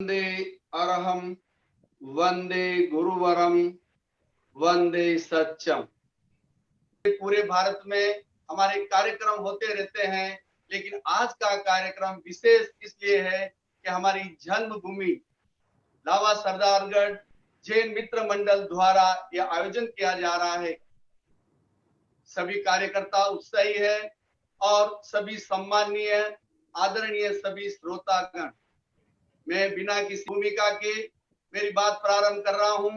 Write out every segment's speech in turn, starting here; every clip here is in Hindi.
वंदे अरहम वंदे गुरुवरम वंदे सत्यम। पूरे भारत में हमारे कार्यक्रम होते रहते हैं, लेकिन आज का कार्यक्रम विशेष इसलिए है कि हमारी जन्मभूमि लावा सरदारगढ़ जैन मित्र मंडल द्वारा यह आयोजन किया जा रहा है। सभी कार्यकर्ता उत्साही है और सभी सम्माननीय आदरणीय सभी श्रोतागण, मैं बिना किसी भूमिका के मेरी बात प्रारंभ कर रहा हूं।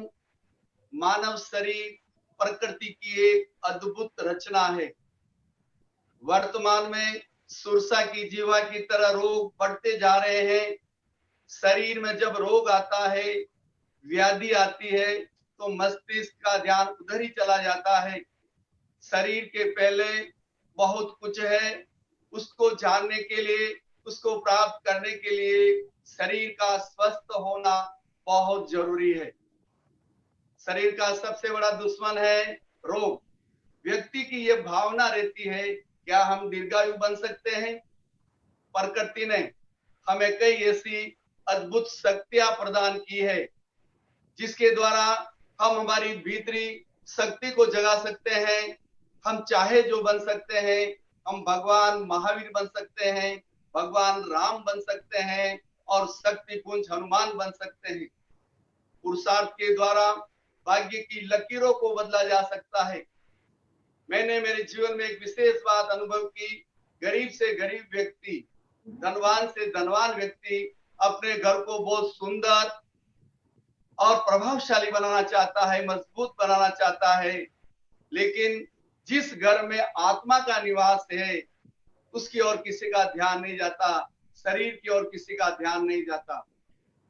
मानव शरीर प्रकृति की एक अद्भुत रचना है। वर्तमान में सुरसा की जीवा की तरह रोग बढ़ते जा रहे हैं। शरीर में जब रोग आता है, व्याधि आती है, तो मस्तिष्क का ध्यान उधर ही चला जाता है। शरीर के पहले बहुत कुछ है, उसको जानने के लिए, उसको प्राप्त करने के लिए शरीर का स्वस्थ होना बहुत जरूरी है। शरीर का सबसे बड़ा दुश्मन है रोग। व्यक्ति की यह भावना रहती है, क्या हम दीर्घायु बन सकते हैं? प्रकृति ने हमें कई ऐसी अद्भुत शक्तियां प्रदान की है, जिसके द्वारा हम हमारी भीतरी शक्ति को जगा सकते हैं। हम चाहे जो बन सकते हैं। हम भगवान महावीर बन सकते हैं, भगवान राम बन सकते हैं और शक्ति पुंज हनुमान बन सकते हैं। पुरुषार्थ के द्वारा भाग्य की लकीरों को बदला जा सकता है। मैंने मेरे जीवन में एक विशेष बात अनुभव की। गरीब से गरीब व्यक्ति, धनवान से धनवान व्यक्ति अपने घर को बहुत सुंदर और प्रभावशाली बनाना चाहता है, मजबूत बनाना चाहता है, लेकिन जिस घर में आत्मा का निवास है, उसकी ओर किसी का ध्यान नहीं जाता, शरीर की ओर किसी का ध्यान नहीं जाता।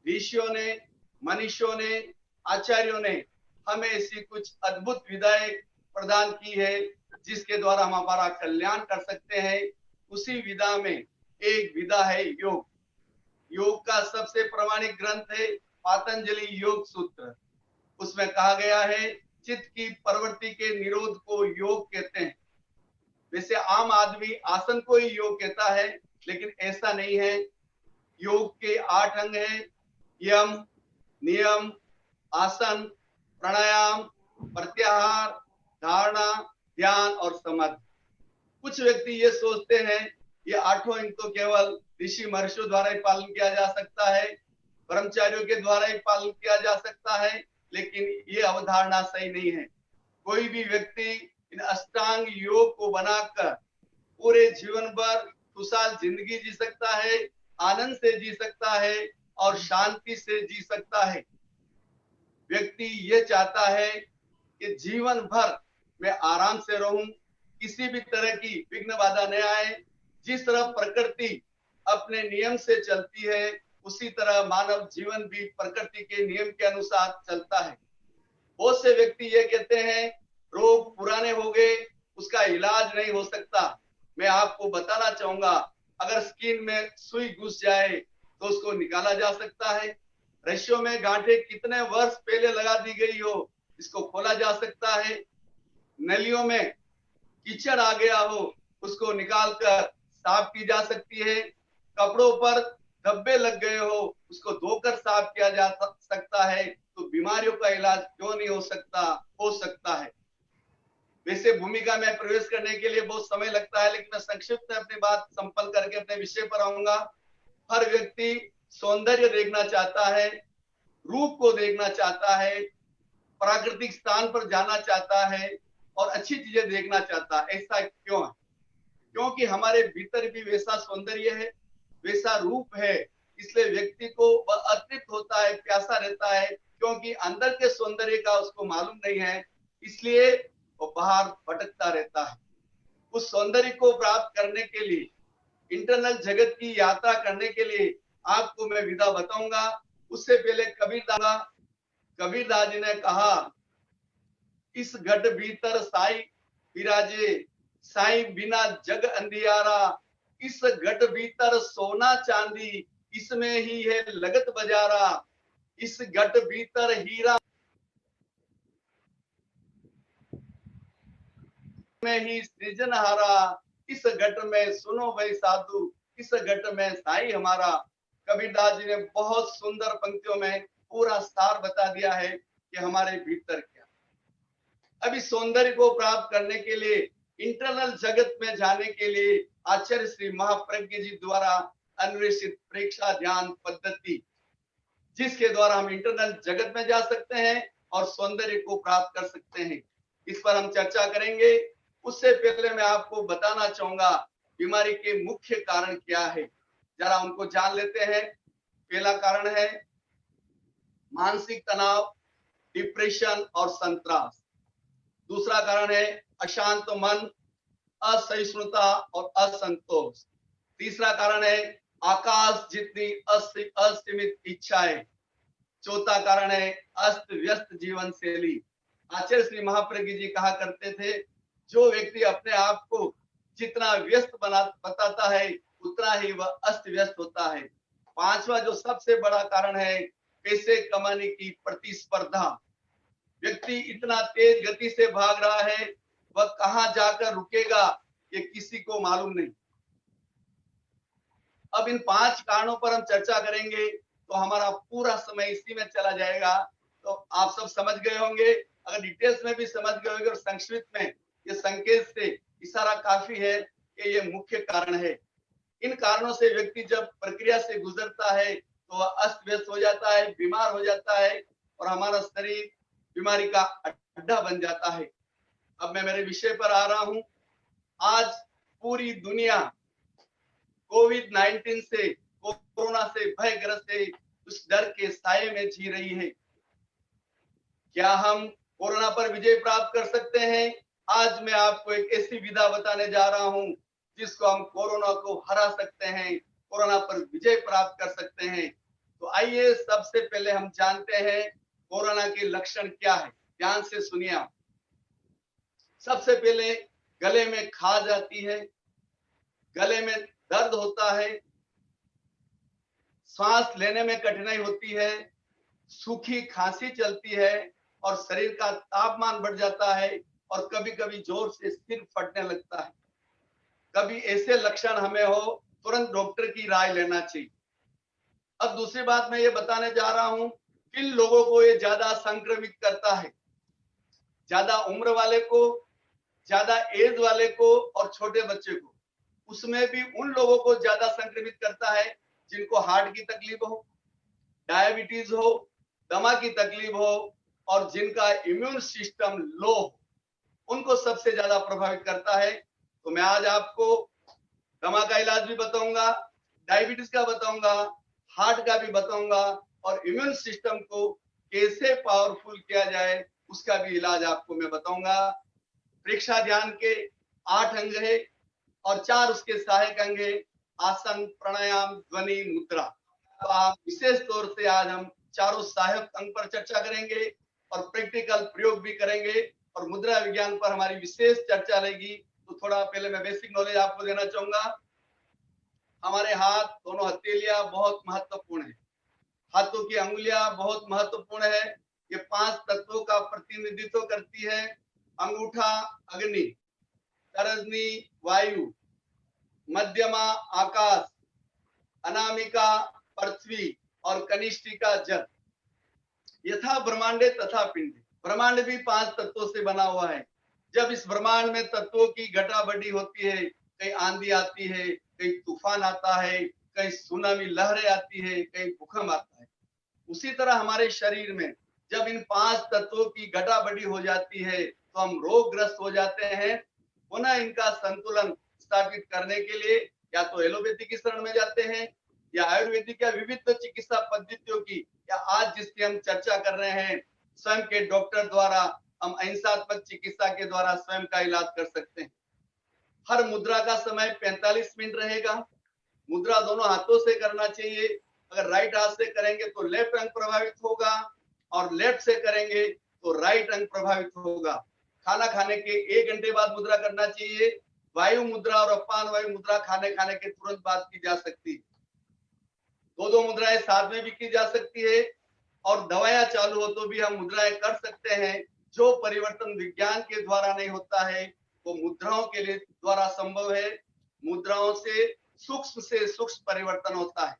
ऋषियों ने, मनीषियों ने, आचार्यों ने हमें ऐसी कुछ अद्भुत विधाएं प्रदान की है, जिसके द्वारा हम हमारा कल्याण कर सकते हैं। उसी विधा में एक विधा है योग। योग का सबसे प्रामाणिक ग्रंथ है पातंजलि योग सूत्र। उसमें कहा गया है, चित्त की प्रवृत्ति के निरोध को योग कहते हैं। वैसे आम आदमी आसन को ही योग कहता है, लेकिन ऐसा नहीं है। योग के 8 अंग हैं: यम, नियम, आसन, प्राणायाम, प्रत्याहार, धारणा, ध्यान और समाधि। कुछ व्यक्ति ये सोचते हैं ये 8 अंग तो केवल ऋषि महर्षियों द्वारा ही पालन किया जा सकता है, ब्रह्मचारियों के द्वारा ही पालन किया जा सकता है, लेकिन ये अवधारणा सही नहीं है। कोई भी व्यक्ति इन अष्टांग योग को बनाकर पूरे जीवन भर खुशहाल जिंदगी जी सकता है, आनंद से जी सकता है और शांति से जी सकता है। व्यक्ति ये चाहता है कि जीवन भर मैं आराम से रहूं, किसी भी तरह की विघ्न बाधा न आए। जिस तरह प्रकृति अपने नियम से चलती है, उसी तरह मानव जीवन भी प्रकृति के नियम के अनुसार चलता है। बहुत से व्यक्ति ये कहते हैं रोग पुराने हो गए, उसका इलाज नहीं हो सकता। मैं आपको बताना चाहूंगा, अगर स्किन में सुई घुस जाए तो उसको निकाला जा सकता है। रस्सियों में गांठें कितने वर्ष पहले लगा दी गई हो, इसको खोला जा सकता है। नलियों में कीचड़ आ गया हो, उसको निकालकर साफ की जा सकती है। कपड़ों पर धब्बे लग गए हो, उसको धोकर साफ किया जा सकता है। तो बीमारियों का इलाज क्यों नहीं हो सकता है। वैसे भूमिका में प्रवेश करने के लिए बहुत समय लगता है, लेकिन मैं संक्षिप्त में अपनी बात संपन्न करके अपने विषय पर आऊंगा। हर व्यक्ति सौंदर्य देखना चाहता है, रूप को देखना चाहता है, प्राकृतिक स्थान पर जाना चाहता है और अच्छी चीजें देखना चाहता है। ऐसा क्यों है? क्योंकि हमारे भीतर भी वैसा सौंदर्य है, वैसा रूप है, इसलिए व्यक्ति को वह अतृप्त होता है, प्यासा रहता है, क्योंकि अंदर के सौंदर्य का उसको मालूम नहीं है, इसलिए वो बाहर भटकता रहता है। उस सौंदर्य को प्राप्त करने के लिए, इंटरनल जगत की यात्रा करने के लिए आपको मैं विधा बताऊंगा। उससे पहले कबीरदास जी ने कहा, इस घट भीतर साई विराजे, साई बिना जग अंधियारा। इस घट भीतर सोना चांदी, इसमें ही है लगत बजारा। इस घट भीतर हीरा में ही सृजनहारा। इस घट में सुनो भाई साधु, इस घट में साई हमारा। कबीर दास जी ने बहुत सुंदर पंक्तियों में पूरा सार बता दिया है कि हमारे भीतर क्या। अभी सौंदर्य को प्राप्त करने के लिए, इंटरनल जगत में जाने के लिए आचार्य श्री महाप्रज्ञ जी द्वारा अन्वेषित प्रेक्षा ध्यान पद्धति, जिसके द्वारा हम इंटरनल जगत में जा सकते हैं और सौंदर्य को प्राप्त कर सकते हैं, इस पर हम चर्चा करेंगे। उससे पहले मैं आपको बताना चाहूंगा बीमारी के मुख्य कारण क्या है, जरा उनको जान लेते हैं। पहला कारण है मानसिक तनाव, डिप्रेशन और संतरास। दूसरा कारण है अशांत मन, असहिष्णुता और असंतोष। तीसरा कारण है आकाश जितनी असीमित इच्छाएं। चौथा कारण है अस्त व्यस्त जीवन शैली। आचार्य श्री महाप्रज्ञ जी कहा करते थे, जो व्यक्ति अपने आप को जितना व्यस्त बताता है उतना ही वह अस्त व्यस्त होता है। पांचवा जो सबसे बड़ा कारण है पैसे कमाने की प्रतिस्पर्धा। व्यक्ति इतना तेज गति से भाग रहा है, वह कहां जाकर रुकेगा ये किसी को मालूम नहीं। अब इन 5 कारणों पर हम चर्चा करेंगे तो हमारा पूरा समय इसी में चला जाएगा। तो आप सब समझ गए होंगे, अगर डिटेल्स में भी समझ गए होंगे और संक्षिप्त में ये संकेत से इशारा काफी है कि ये मुख्य कारण है। इन कारणों से व्यक्ति जब प्रक्रिया से गुजरता है तो वह अस्त व्यस्त हो जाता है, बीमार हो जाता है और हमारा शरीर बीमारी का अड्डा बन जाता है। अब मैं मेरे विषय पर आ रहा हूं। आज पूरी दुनिया कोविड-19 से, कोरोना से भयग्रस्त है, उस डर के साये में जी रही है। क्या हम कोरोना पर विजय प्राप्त कर सकते हैं? आज मैं आपको एक ऐसी विधा बताने जा रहा हूं जिसको हम कोरोना को हरा सकते हैं, कोरोना पर विजय प्राप्त कर सकते हैं। तो आइए सबसे पहले हम जानते हैं कोरोना के लक्षण क्या है। ध्यान से सुनिए आप। सबसे पहले गले में खाज आती है, गले में दर्द होता है, सांस लेने में कठिनाई होती है, सूखी खांसी चलती है और शरीर का तापमान बढ़ जाता है और कभी-कभी जोर से सिर फटने लगता है। कभी ऐसे लक्षण हमें हो, तुरंत डॉक्टर की राय लेना चाहिए। अब दूसरी बात मैं ये बताने जा रहा हूं, किन लोगों को ये ज्यादा संक्रमित करता है। ज्यादा उम्र वाले को, ज्यादा एज वाले को और छोटे बच्चे को। उसमें भी उन लोगों को ज्यादा संक्रमित करता है जिनको हार्ट की तकलीफ हो, डायबिटीज हो, दमा की तकलीफ हो और जिनका इम्यून सिस्टम लो हो, उनको सबसे ज्यादा प्रभावित करता है। तो मैं आज आपको दमा का इलाज भी बताऊंगा, डायबिटीज का बताऊंगा, हार्ट का भी बताऊंगा और इम्यून सिस्टम को कैसे पावरफुल किया जाए उसका भी इलाज आपको मैं बताऊंगा। परीक्षा ध्यान के 8 अंग है और 4 उसके सहायक अंग है, आसन, प्राणायाम, ध्वनि, मुद्रा। तो आप विशेष तौर से आज हम चारों सहायक अंग पर चर्चा करेंगे और प्रैक्टिकल प्रयोग भी करेंगे और मुद्रा विज्ञान पर हमारी विशेष चर्चा रहेगी। तो थोड़ा पहले मैं बेसिक नॉलेज आपको देना चाहूंगा। हमारे हाथ, दोनों हथेलियां बहुत महत्वपूर्ण है। हाथों की अंगुलियां बहुत महत्वपूर्ण है। ये 5 तत्वों का प्रतिनिधित्व करती है। अंगूठा अग्नि, तरजनी वायु, मध्यमा आकाश, अनामिका पृथ्वी और कनिष्ठिका जल। यथा ब्रह्मांडे तथा पिंडे। ब्रह्मांड भी 5 तत्वों से बना हुआ है। जब इस ब्रह्मांड में तत्वों की घटाबढ़ी होती है, कहीं आंधी आती है, कहीं तूफान आता है, कहीं सुनामी लहरें आती है, कहीं भूकंप आता है। उसी तरह हमारे शरीर में जब इन 5 तत्वों की घटाबढ़ी हो जाती है तो हम रोगग्रस्त हो जाते हैं। पुनः इनका संतुलन स्थापित करने के लिए या तो एलोपैथी की शरण में जाते हैं या आयुर्वेदिक या विविध चिकित्सा पद्धतियों की, या आज जिसकी हम चर्चा कर रहे हैं स्वयं के डॉक्टर द्वारा, हम अहिंसात्मक चिकित्सा के द्वारा स्वयं का इलाज कर सकते हैं। हर मुद्रा का समय 45 मिनट रहेगा। मुद्रा दोनों हाथों से करना चाहिए। अगर राइट हाथ से करेंगे तो लेफ्ट अंग प्रभावित होगा और लेफ्ट से करेंगे तो राइट अंग प्रभावित होगा। खाना खाने के 1 घंटे बाद मुद्रा करना चाहिए। वायु मुद्रा और अपान वायु मुद्रा खाने के तुरंत बाद की जा सकती है। दो मुद्राएं साथ में भी की जा सकती है और दवाएं चालू हो तो भी हम मुद्राएं कर सकते हैं। जो परिवर्तन विज्ञान के द्वारा नहीं होता है वो मुद्राओं के लिए द्वारा संभव है। मुद्राओं से सूक्ष्म परिवर्तन होता है।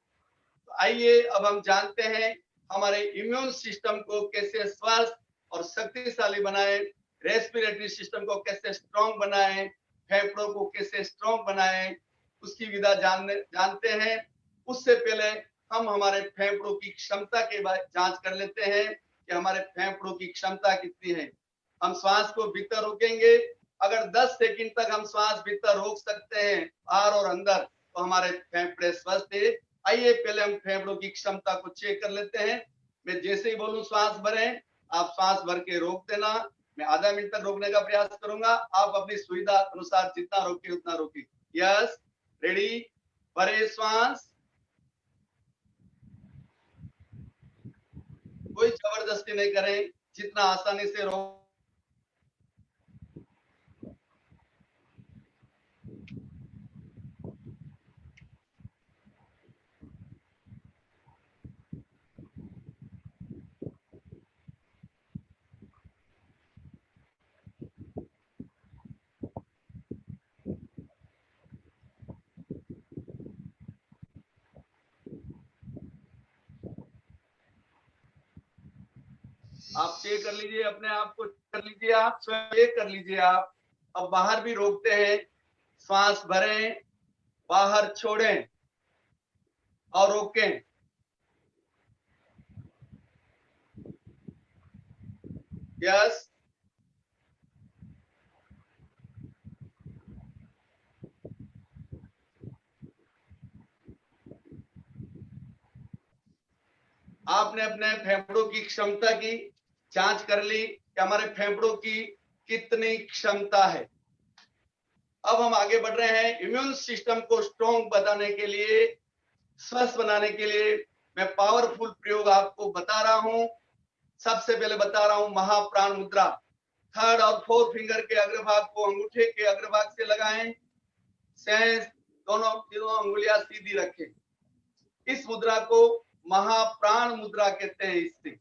तो आइए अब हम जानते हैं हमारे इम्यून सिस्टम को कैसे स्वस्थ और शक्तिशाली बनाए, रेस्पिरेटरी सिस्टम को कैसे स्ट्रॉन्ग बनाए, फेफड़ों को कैसे स्ट्रॉन्ग बनाए, उसकी विधा जानते हैं। उससे पहले हम हमारे फेफड़ों की क्षमता के जांच कर लेते हैं कि हमारे फेफड़ों की क्षमता कितनी है। हम श्वास को भीतर रोकेंगे, अगर 10 सेकंड तक हम श्वास भीतर रोक सकते हैं बाहर और अंदर, तो हमारे फेफड़े स्वस्थ है। आइए पहले हम फेफड़ों की क्षमता को चेक कर लेते हैं। मैं जैसे ही बोलूं श्वास भरें, आप श्वास भर के रोक देना। मैं आधा मिनट तक रोकने का प्रयास करूंगा, आप अपनी सुविधा अनुसार जितना रोके उतना रोके। यस, रेडी, भरे श्वास। कोई जबरदस्ती नहीं करें, जितना आसानी से रोक। आप चेक कर लीजिए, अपने आप को कर लीजिए, आप स्वयं चेक कर लीजिए। आप अब बाहर भी रोकते हैं, श्वास भरें, बाहर छोड़ें और रोकें। यस, आपने अपने फेफड़ों की क्षमता की जांच कर ली कि हमारे फेफड़ों की कितनी क्षमता है। अब हम आगे बढ़ रहे हैं। इम्यून सिस्टम को स्ट्रॉन्ग बनाने के लिए, स्वस्थ बनाने के लिए मैं पावरफुल प्रयोग आपको बता रहा हूं। सबसे पहले बता रहा हूं महाप्राण मुद्रा। थर्ड और फोर्थ फिंगर के अग्रभाग को अंगूठे के अग्रभाग से लगाएं। शेष दोनों अंगुलियां सीधी रखें। इस मुद्रा को महाप्राण मुद्रा कहते हैं। इससे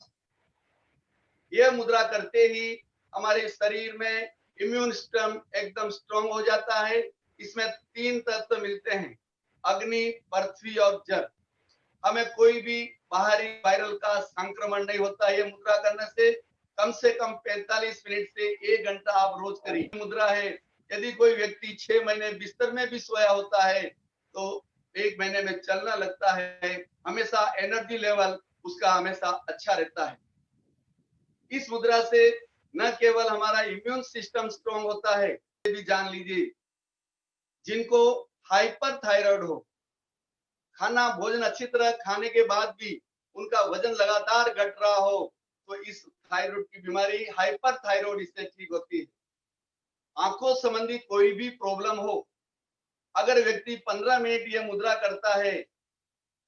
यह मुद्रा करते ही हमारे शरीर में इम्यून सिस्टम एकदम स्ट्रॉन्ग हो जाता है। इसमें 3 तत्व मिलते हैं, अग्नि, पृथ्वी और जल। हमें कोई भी बाहरी वायरल का संक्रमण नहीं होता। यह मुद्रा करने से कम 45 मिनट से 1 घंटा आप रोज करिए। मुद्रा है, यदि कोई व्यक्ति 6 महीने बिस्तर में भी सोया होता है तो 1 महीने में चलना लगता है। हमेशा एनर्जी लेवल उसका हमेशा अच्छा रहता है। इस मुद्रा से न केवल हमारा इम्यून सिस्टम स्ट्रॉन्ग होता है, ये भी जान लीजिए जिनको हाइपर थायराइड हो, खाना भोजन अच्छी तरह खाने के बाद भी उनका वजन लगातार घट रहा हो, तो इस थायराइड की बीमारी हाइपर थायराइड इससे ठीक होती है। आंखों संबंधी कोई भी प्रॉब्लम हो, अगर व्यक्ति 15 मिनट ये मुद्रा करता है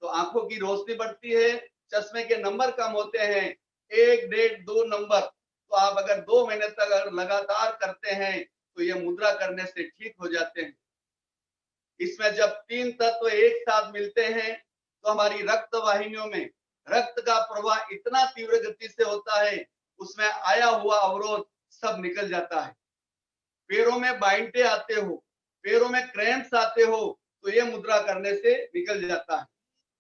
तो आंखों की रोशनी बढ़ती है, चश्मे के नंबर कम होते हैं, 1, 1.5, 2 नंबर। तो आप अगर 2 महीने तक अगर लगातार करते हैं तो ये मुद्रा करने से ठीक हो जाते हैं। इसमें जब 3 तत्व एक साथ मिलते हैं तो हमारी रक्त वाहिनियों में रक्त का प्रवाह इतना तीव्र गति से होता है, उसमें आया हुआ अवरोध सब निकल जाता है। पैरों में बाइंटे आते हो, पैरों में क्रैम्प्स आते हो, तो ये मुद्रा करने से निकल जाता है।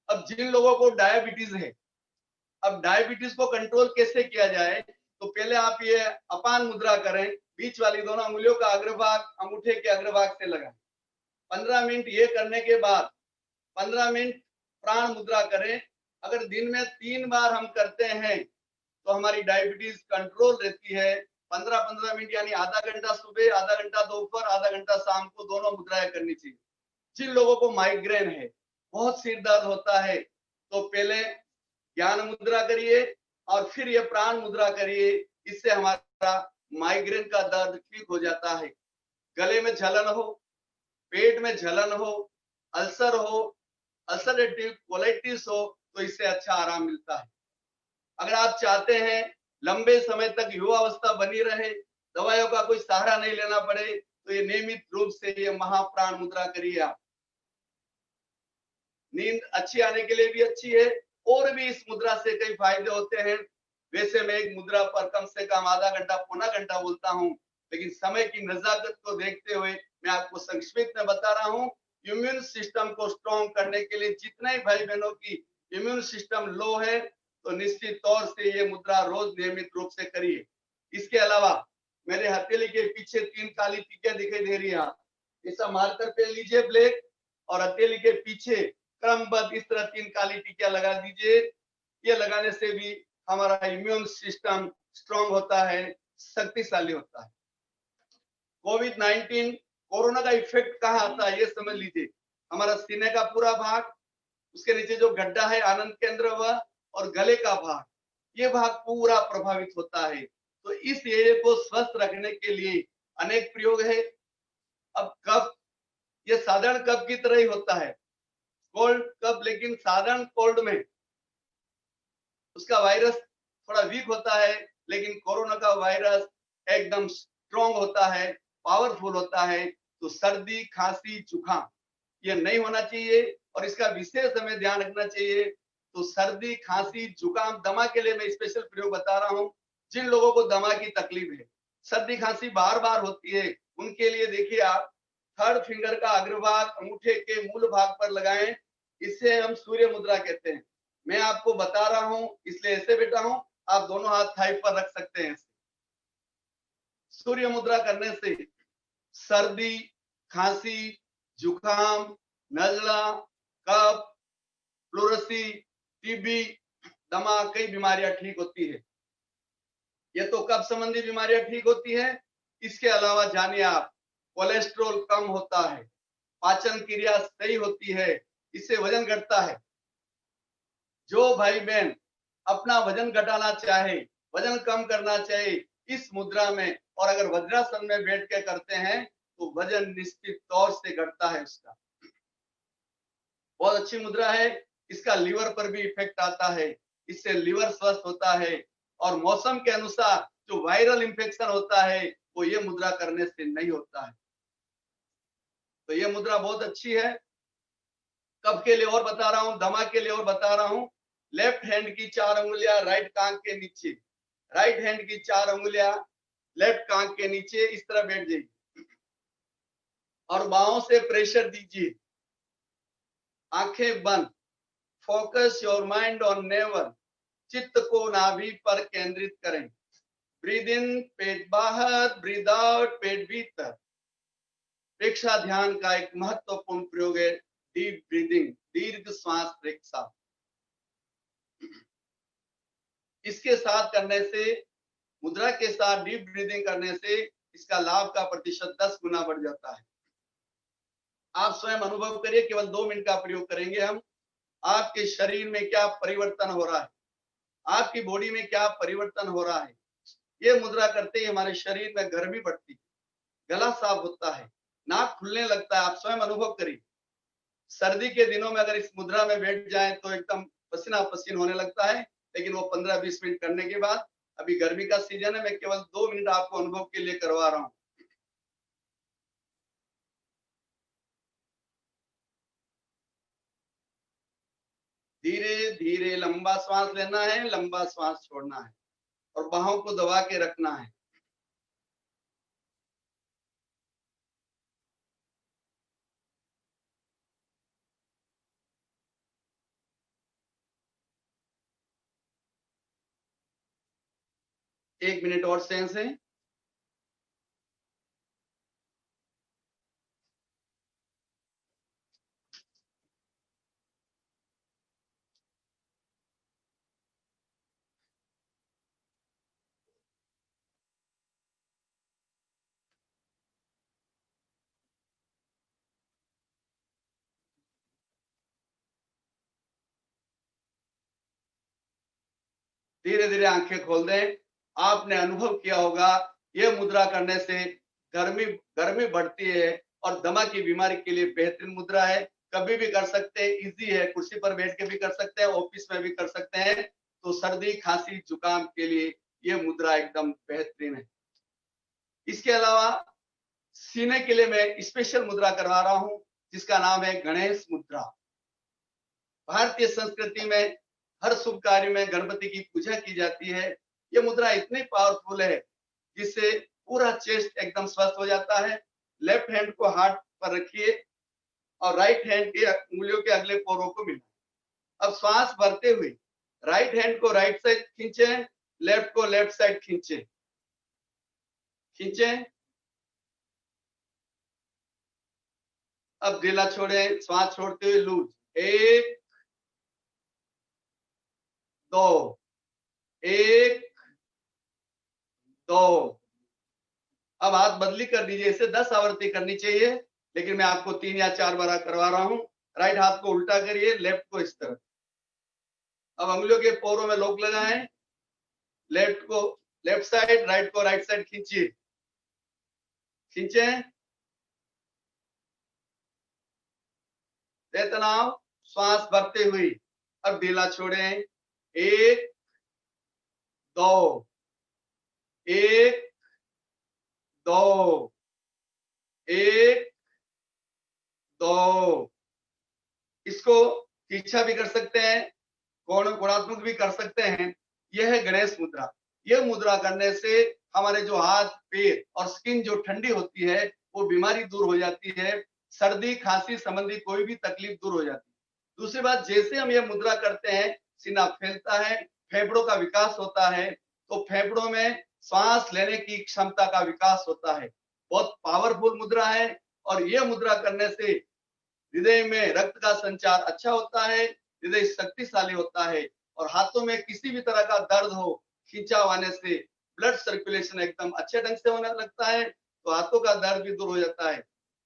अब जिन लोगों को डायबिटीज है, अब डायबिटीज को कंट्रोल कैसे किया जाए, तो पहले आप ये अपान मुद्रा करें। बीच वाली दोनों अंगुलियों का अग्रभाग अंगूठे के अग्रभाग से लगाएं। 15 मिनट ये करने के बाद 15 मिनट प्राण मुद्रा करें। अगर दिन में 3 बार हम करते हैं तो हमारी डायबिटीज कंट्रोल रहती है। 15-15 मिनट यानी आधा घंटा सुबह, आधा घंटा दोपहर, आधा घंटा शाम को दोनों मुद्राएं करनी चाहिए। जिन लोगों को माइग्रेन है, बहुत सिर दर्द होता है, तो पहले ज्ञान मुद्रा करिए और फिर ये प्राण मुद्रा करिए। इससे हमारा माइग्रेन का दर्द ठीक हो जाता है। गले में जलन हो, पेट में जलन हो, अल्सर हो, अल्सरेटिव कोलाइटिस हो, तो इससे अच्छा आराम मिलता है। अगर आप चाहते हैं लंबे समय तक युवावस्था बनी रहे, दवाइयों का कोई सहारा नहीं लेना पड़े, तो ये नियमित रूप से ये महाप्राण मुद्रा करिए। आप नींद अच्छी आने के लिए भी अच्छी है, और भी इस मुद्रा से कई फायदे होते हैं। वैसे मैं एक मुद्रा पर कम से कम आधा घंटा पौना घंटा बोलता हूँ, लेकिन समय की नजाकत को देखते हुए मैं आपको संक्षिप्त में बता रहा हूँ। इम्यून सिस्टम को स्ट्रॉन्ग करने के लिए जितने भाई बहनों की इम्यून सिस्टम लो है तो निश्चित तौर से ये मुद्रा रोज नियमित रूप से करिए। इसके अलावा मेरे हथेली के पीछे 3 काली टिकियां दिखाई दे रही है, ऐसा मार्कर पे लीजिए ब्लैक, और हथेली के पीछे क्रमबद्ध इस तरह 3 काली टिकियां लगा दीजिए। ये लगाने से भी हमारा इम्यून सिस्टम स्ट्रांग होता है, शक्तिशाली होता है। कोविड-19 कोरोना का इफेक्ट कहाँ आता है ये समझ लीजिए। हमारा सीने का पूरा भाग, उसके नीचे जो गड्ढा है आनंद केंद्र वह, और गले का भाग, ये भाग पूरा प्रभावित होता है। तो इस एरिया को स्वस्थ रखने के लिए अनेक प्रयोग है। अब कफ, ये साधारण कफ की तरह ही होता है, कोल्ड कफ, लेकिन साधारण कोल्ड में उसका वायरस थोड़ा वीक होता है, लेकिन कोरोना का वायरस एकदम स्ट्रॉन्ग होता है, पावरफुल होता है। तो सर्दी, खांसी, जुकाम ये नहीं होना चाहिए, और इसका विशेष हमें ध्यान रखना चाहिए। तो सर्दी, खांसी, जुकाम, दमा के लिए मैं स्पेशल प्रयोग बता रहा हूँ। जिन लोगों को दमा की तकलीफ है, सर्दी खांसी बार बार होती है, उनके लिए देखिए आप थर्ड फिंगर का अग्रभाग अंगूठे के मूल भाग पर लगाएं। इसे हम सूर्य मुद्रा कहते हैं। मैं आपको बता रहा हूं इसलिए ऐसे बैठा हूं, आप दोनों हाथ थाई पर रख सकते हैं। सूर्य मुद्रा करने से सर्दी, खांसी, जुकाम, नजला, कफ, फ्लोरेसी, टीबी, दमा, कई बीमारियां ठीक होती है। ये तो कफ संबंधी बीमारियां ठीक होती है। इसके अलावा जानिए आप, कोलेस्ट्रॉल कम होता है, पाचन क्रिया सही होती है, इससे वजन घटता है। जो भाई बहन अपना वजन घटाना चाहे, वजन कम करना चाहे, इस मुद्रा में और अगर वज्रासन में बैठ के करते हैं तो वजन निश्चित तौर से घटता है उसका। बहुत अच्छी मुद्रा है। इसका लीवर पर भी इफेक्ट आता है, इससे लीवर स्वस्थ होता है, और मौसम के अनुसार जो वायरल इंफेक्शन होता है वो ये मुद्रा करने से नहीं होता है। तो ये मुद्रा बहुत अच्छी है। कफ के लिए और बता रहा हूं, दमा के लिए और बता रहा हूं। लेफ्ट हैंड की 4 अंगुलियां राइट कांख के नीचे, राइट हैंड की 4 अंगुलियां लेफ्ट कांख के नीचे इस तरह बैठ जाइए, और बाहों से प्रेशर दीजिए, आंखें बंद। Focus your mind on never, चित्त को नाभि पर केंद्रित करें। ब्रीद इन पेट बाहर, ब्रीद आउट पेट भीतर। प्रेक्षा ध्यान का एक महत्वपूर्ण प्रयोग है डीप ब्रीदिंग, दीर्घ श्वास प्रेक्षा। इसके साथ करने से, मुद्रा के साथ डीप ब्रीदिंग करने से इसका लाभ का प्रतिशत 10 गुना बढ़ जाता है। आप स्वयं अनुभव करिए, केवल 2 मिनट का प्रयोग करेंगे हम। आपके शरीर में क्या परिवर्तन हो रहा है, आपकी बॉडी में क्या परिवर्तन हो रहा है। ये मुद्रा करते ही हमारे शरीर में गर्मी बढ़ती है, गला साफ होता है, नाक खुलने लगता है। आप स्वयं अनुभव करिए। सर्दी के दिनों में अगर इस मुद्रा में बैठ जाएं तो एकदम पसीना पसीन होने लगता है, लेकिन वो 15-20 मिनट करने के बाद, अभी गर्मी का सीजन है, मैं केवल 2 मिनट आपको अनुभव के लिए करवा रहा हूं। धीरे धीरे लंबा श्वास लेना है, लंबा श्वास छोड़ना है, और बाहों को दबा के रखना है। एक मिनट और सेंस है। धीरे धीरे आंखें खोल दें। आपने अनुभव किया होगा यह मुद्रा करने से गर्मी गर्मी बढ़ती है, और दमा की बीमारी के लिए बेहतरीन मुद्रा है। कभी भी कर सकते हैं, इजी है, कुर्सी पर बैठ के भी कर सकते हैं, ऑफिस में भी कर सकते हैं। तो सर्दी, खांसी, जुकाम के लिए यह मुद्रा एकदम बेहतरीन है। इसके अलावा सीने के लिए मैं स्पेशल मुद्रा करवा रहा हूं, जिसका नाम है गणेश मुद्रा। भारतीय संस्कृति में हर शुभ कार्य में गणपति की पूजा की जाती है। ये मुद्रा इतनी पावरफुल है जिससे पूरा चेस्ट एकदम स्वस्थ हो जाता है। लेफ्ट हैंड को हार्ट पर रखिए, और राइट हैंड के उंगलियों के अगले पोरों को मिलाइए। अब श्वास भरते हुए राइट हैंड को राइट साइड खींचे, लेफ्ट को लेफ्ट साइड खींचे, खींचे। अब ढीला छोड़े, श्वास छोड़ते हुए लूज, 1 2, 1 2। अब हाथ बदली कर दीजिए, इसे 10 आवृत्ति करनी चाहिए, लेकिन मैं आपको 3 या 4 बार करवा रहा हूं। राइट हाथ को उल्टा करिए, लेफ्ट को इस तरफ। अब उंगलियों के पोरों में लॉक लगाएं, लेफ्ट को लेफ्ट साइड, राइट को राइट साइड खींचिए, खींचे। तनाव, श्वास भरते हुए अब ढीला छोड़ें, 1 2, 1 2, 1 2। इसको तिरछा भी कर सकते हैं, कोणात्मक भी कर सकते हैं। यह है गणेश मुद्रा। यह मुद्रा करने से हमारे जो हाथ पैर और स्किन जो ठंडी होती है वो बीमारी दूर हो जाती है, सर्दी खांसी संबंधी कोई भी तकलीफ दूर हो जाती है। दूसरी बात, जैसे हम यह मुद्रा करते हैं सीना फैलता है, फेफड़ों का विकास होता है, तो फेफड़ों में सांस लेने की क्षमता का विकास होता है। बहुत पावरफुल मुद्रा है और यह मुद्रा करने से हृदय में रक्त का संचार अच्छा होता है, हृदय शक्तिशाली होता है और हाथों में किसी भी तरह का दर्द हो, खिंचाव आने से ब्लड सर्कुलेशन एकदम अच्छे ढंग से होने लगता है, तो हाथों का दर्द भी दूर हो जाता है।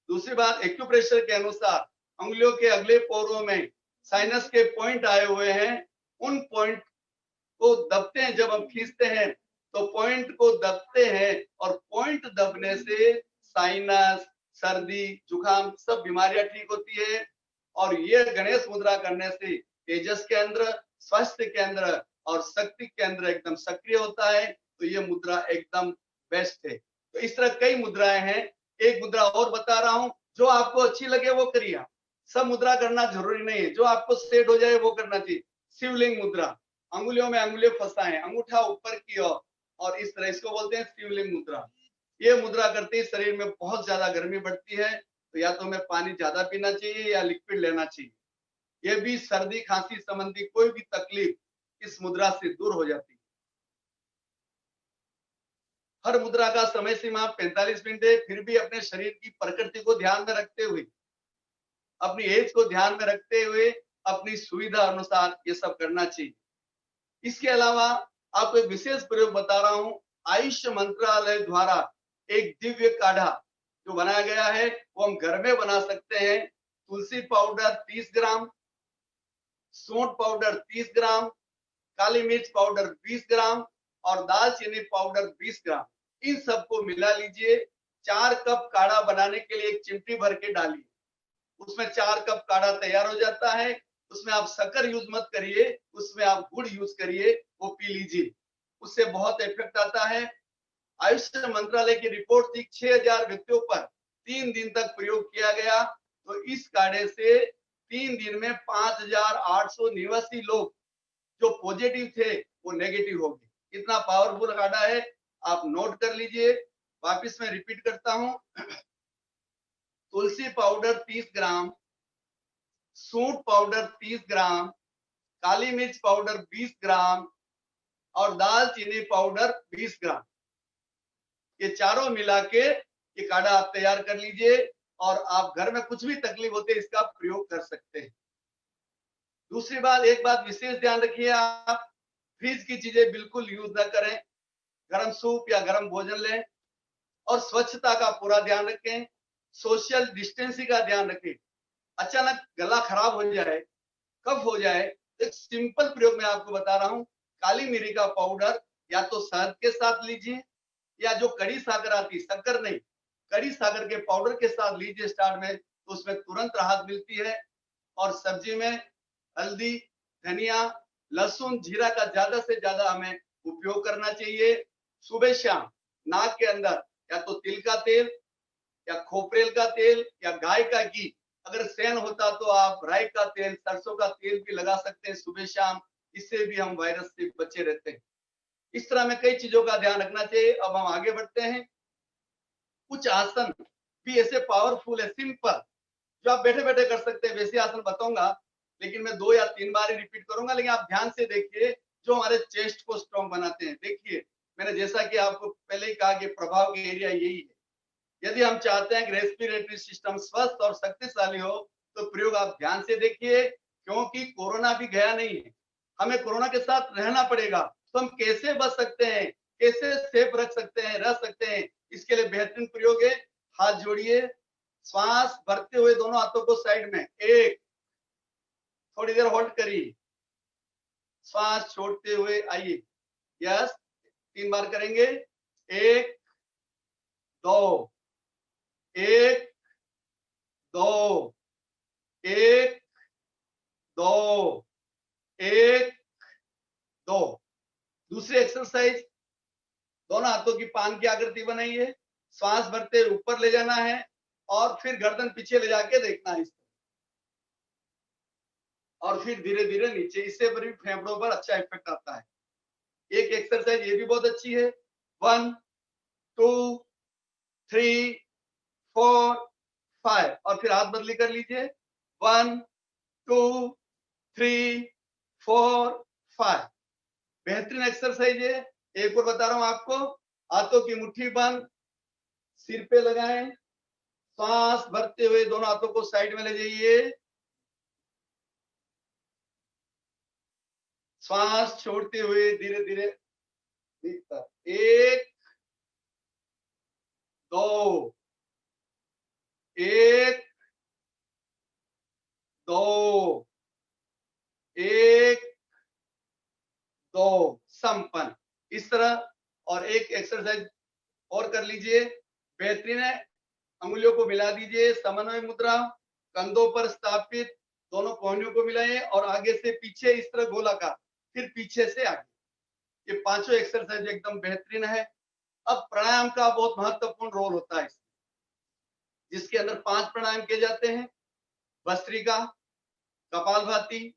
दूसरी बात, एक्यूप्रेशर के अनुसार उंगलियों के अगले पोरों में साइनस के पॉइंट आए हुए हैं, उन पॉइंट को दबते हैं। जब हम खींचते हैं तो पॉइंट को दबते हैं और पॉइंट दबने से साइनस, सर्दी, जुकाम सब बीमारियां ठीक होती है। और ये गणेश मुद्रा करने से तेजस के अंदर, स्वास्थ्य के अंदर और शक्ति के अंदर एकदम सक्रिय होता है। तो ये मुद्रा एकदम बेस्ट है। तो इस तरह कई मुद्राएं हैं। एक मुद्रा और बता रहा हूं, जो आपको अच्छी लगे वो करिए। सब मुद्रा करना जरूरी नहीं है, जो आपको सेट हो जाए वो करना चाहिए। शिवलिंग मुद्रा, अंगुलियों में अंगुलियां फंसाएं, अंगूठा ऊपर की ओर और इस तरह, इसको बोलते हैं शिवलिंग मुद्रा। ये मुद्रा करते ही शरीर में बहुत ज्यादा गर्मी बढ़ती है, तो या तो हमें पानी ज्यादा पीना चाहिए या लिक्विड लेना चाहिए। ये भी सर्दी खांसी संबंधी कोई भी तकलीफ इस मुद्रा से दूर हो जाती है। हर मुद्रा का समय सीमा 45 मिनट है, फिर भी अपने शरीर की प्रकृति को ध्यान में रखते हुए, अपनी एज को ध्यान में रखते हुए, अपनी सुविधा अनुसार ये सब करना चाहिए। इसके अलावा आपको एक विशेष प्रयोग बता रहा हूं। आयुष मंत्रालय द्वारा एक दिव्य काढ़ा जो बनाया गया है वो हम घर में बना सकते हैं। तुलसी पाउडर 30 ग्राम, सौंठ पाउडर 30 ग्राम, काली मिर्च पाउडर 20 ग्राम और दालचीनी पाउडर 20 ग्राम, इन सबको मिला लीजिए। 4 कप काढ़ा बनाने के लिए एक चिमटी भर के डालिए, उसमें 4 कप काढ़ा तैयार हो जाता है। उसमें आप शक्कर यूज मत करिए, उसमें आप गुड़ यूज करिए, वो पी लीजिए, उससे बहुत इफेक्ट आता है। आयुष मंत्रालय की रिपोर्ट थी 6000 व्यक्तियों पर 3 दिन तक प्रयोग किया गया, तो इस काढ़े से 3 दिन में 5889 लोग जो पॉजिटिव थे वो नेगेटिव हो गए। इतना पावरफुल काढ़ा है, आप नोट कर लीजिए। वापिस मैं रिपीट करता हूं, तुलसी पाउडर 30 ग्राम, सूंठ पाउडर 30 ग्राम, काली मिर्च पाउडर 20 ग्राम और दालचीनी पाउडर 20 ग्राम, ये चारों मिला के ये काढ़ा आप तैयार कर लीजिए और आप घर में कुछ भी तकलीफ होती है इसका प्रयोग कर सकते हैं। दूसरी बात, एक बात विशेष ध्यान रखिए, आप फ्रिज की चीजें बिल्कुल यूज ना करें। गर्म सूप या गर्म भोजन लें और स्वच्छता का पूरा ध्यान रखें, सोशल डिस्टेंसिंग का ध्यान रखें। अचानक गला खराब हो जाए, कफ हो जाए, एक सिंपल प्रयोग मैं आपको बता रहा हूं। काली मिरी का पाउडर या तो शहद के साथ लीजिए या जो कड़ी सागर आती, शक्कर नहीं, कड़ी सागर के पाउडर के साथ लीजिए स्टार्ट में, तो उसमें तुरंत राहत मिलती है। और सब्जी में हल्दी, धनिया, लहसुन, जीरा का ज्यादा से ज्यादा हमें उपयोग करना चाहिए। सुबह शाम नाक के अंदर या तो तिल का तेल या खोपरेल का तेल या गाय का घी, अगर सहन होता तो आप राई का तेल, सरसों का तेल भी लगा सकते हैं सुबह शाम, इससे भी हम वायरस से बचे रहते हैं। इस तरह में कई चीजों का ध्यान रखना चाहिए। अब हम आगे बढ़ते हैं। कुछ आसन भी ऐसे पावरफुल है, सिंपल, जो आप बैठे बैठे कर सकते हैं। वैसे आसन बताऊंगा लेकिन मैं 2 या 3 बार ही रिपीट करूंगा, लेकिन आप ध्यान से देखिए जो हमारे चेस्ट को स्ट्रॉन्ग बनाते हैं। देखिए मैंने जैसा कि आपको पहले ही कहा कि प्रभाव के एरिया यही है। यदि हम चाहते हैं कि रेस्पिरेटरी सिस्टम स्वस्थ और शक्तिशाली हो तो प्रयोग आप ध्यान से देखिए, क्योंकि कोरोना भी गया नहीं है, हमें कोरोना के साथ रहना पड़ेगा। तो हम कैसे बच सकते हैं, कैसे सेफ रख सकते हैं, रह सकते हैं, इसके लिए बेहतरीन प्रयोग है। हाथ जोड़िए, श्वास भरते हुए दोनों हाथों को साइड में, एक, थोड़ी देर होल्ड करिए, श्वास छोड़ते हुए आइए, यस, 3 बार करेंगे, 1 2, 1 2, 1 2, 1 2। दूसरी एक्सरसाइज, दोनों हाथों की पान की आकृति बनाइए, श्वास भरते ऊपर ले जाना है और फिर गर्दन पीछे ले जाके देखना है, और फिर धीरे धीरे नीचे। इससे भी फेफड़ों पर अच्छा इफेक्ट आता है। एक एक्सरसाइज ये भी बहुत अच्छी है, 1 2 3 4 5, और फिर हाथ बदली कर लीजिए, 1 2 3 4 5। बेहतरीन एक्सरसाइज है। एक और बता रहा हूं आपको, हाथों की मुट्ठी बंद, सिर पे लगाएं, श्वास भरते हुए दोनों हाथों को साइड में ले जाइए, श्वास छोड़ते हुए धीरे धीरे भीतर, 1 2, 1 2, 1 2, संपन्न। इस तरह और एक एक्सरसाइज और कर लीजिए, बेहतरीन है। अंगुलियों को मिला दीजिए, समन्वय मुद्रा, कंधों पर स्थापित, दोनों कोहनियों को मिलाइए और आगे से पीछे इस तरह गोलाकार, फिर पीछे से आगे। ये पांचों एक्सरसाइज एकदम बेहतरीन है। अब प्राणायाम का बहुत महत्वपूर्ण रोल होता है, जिसके अंदर 5 प्राणायाम किए जाते हैं, भस्त्रिका, कपालभाति,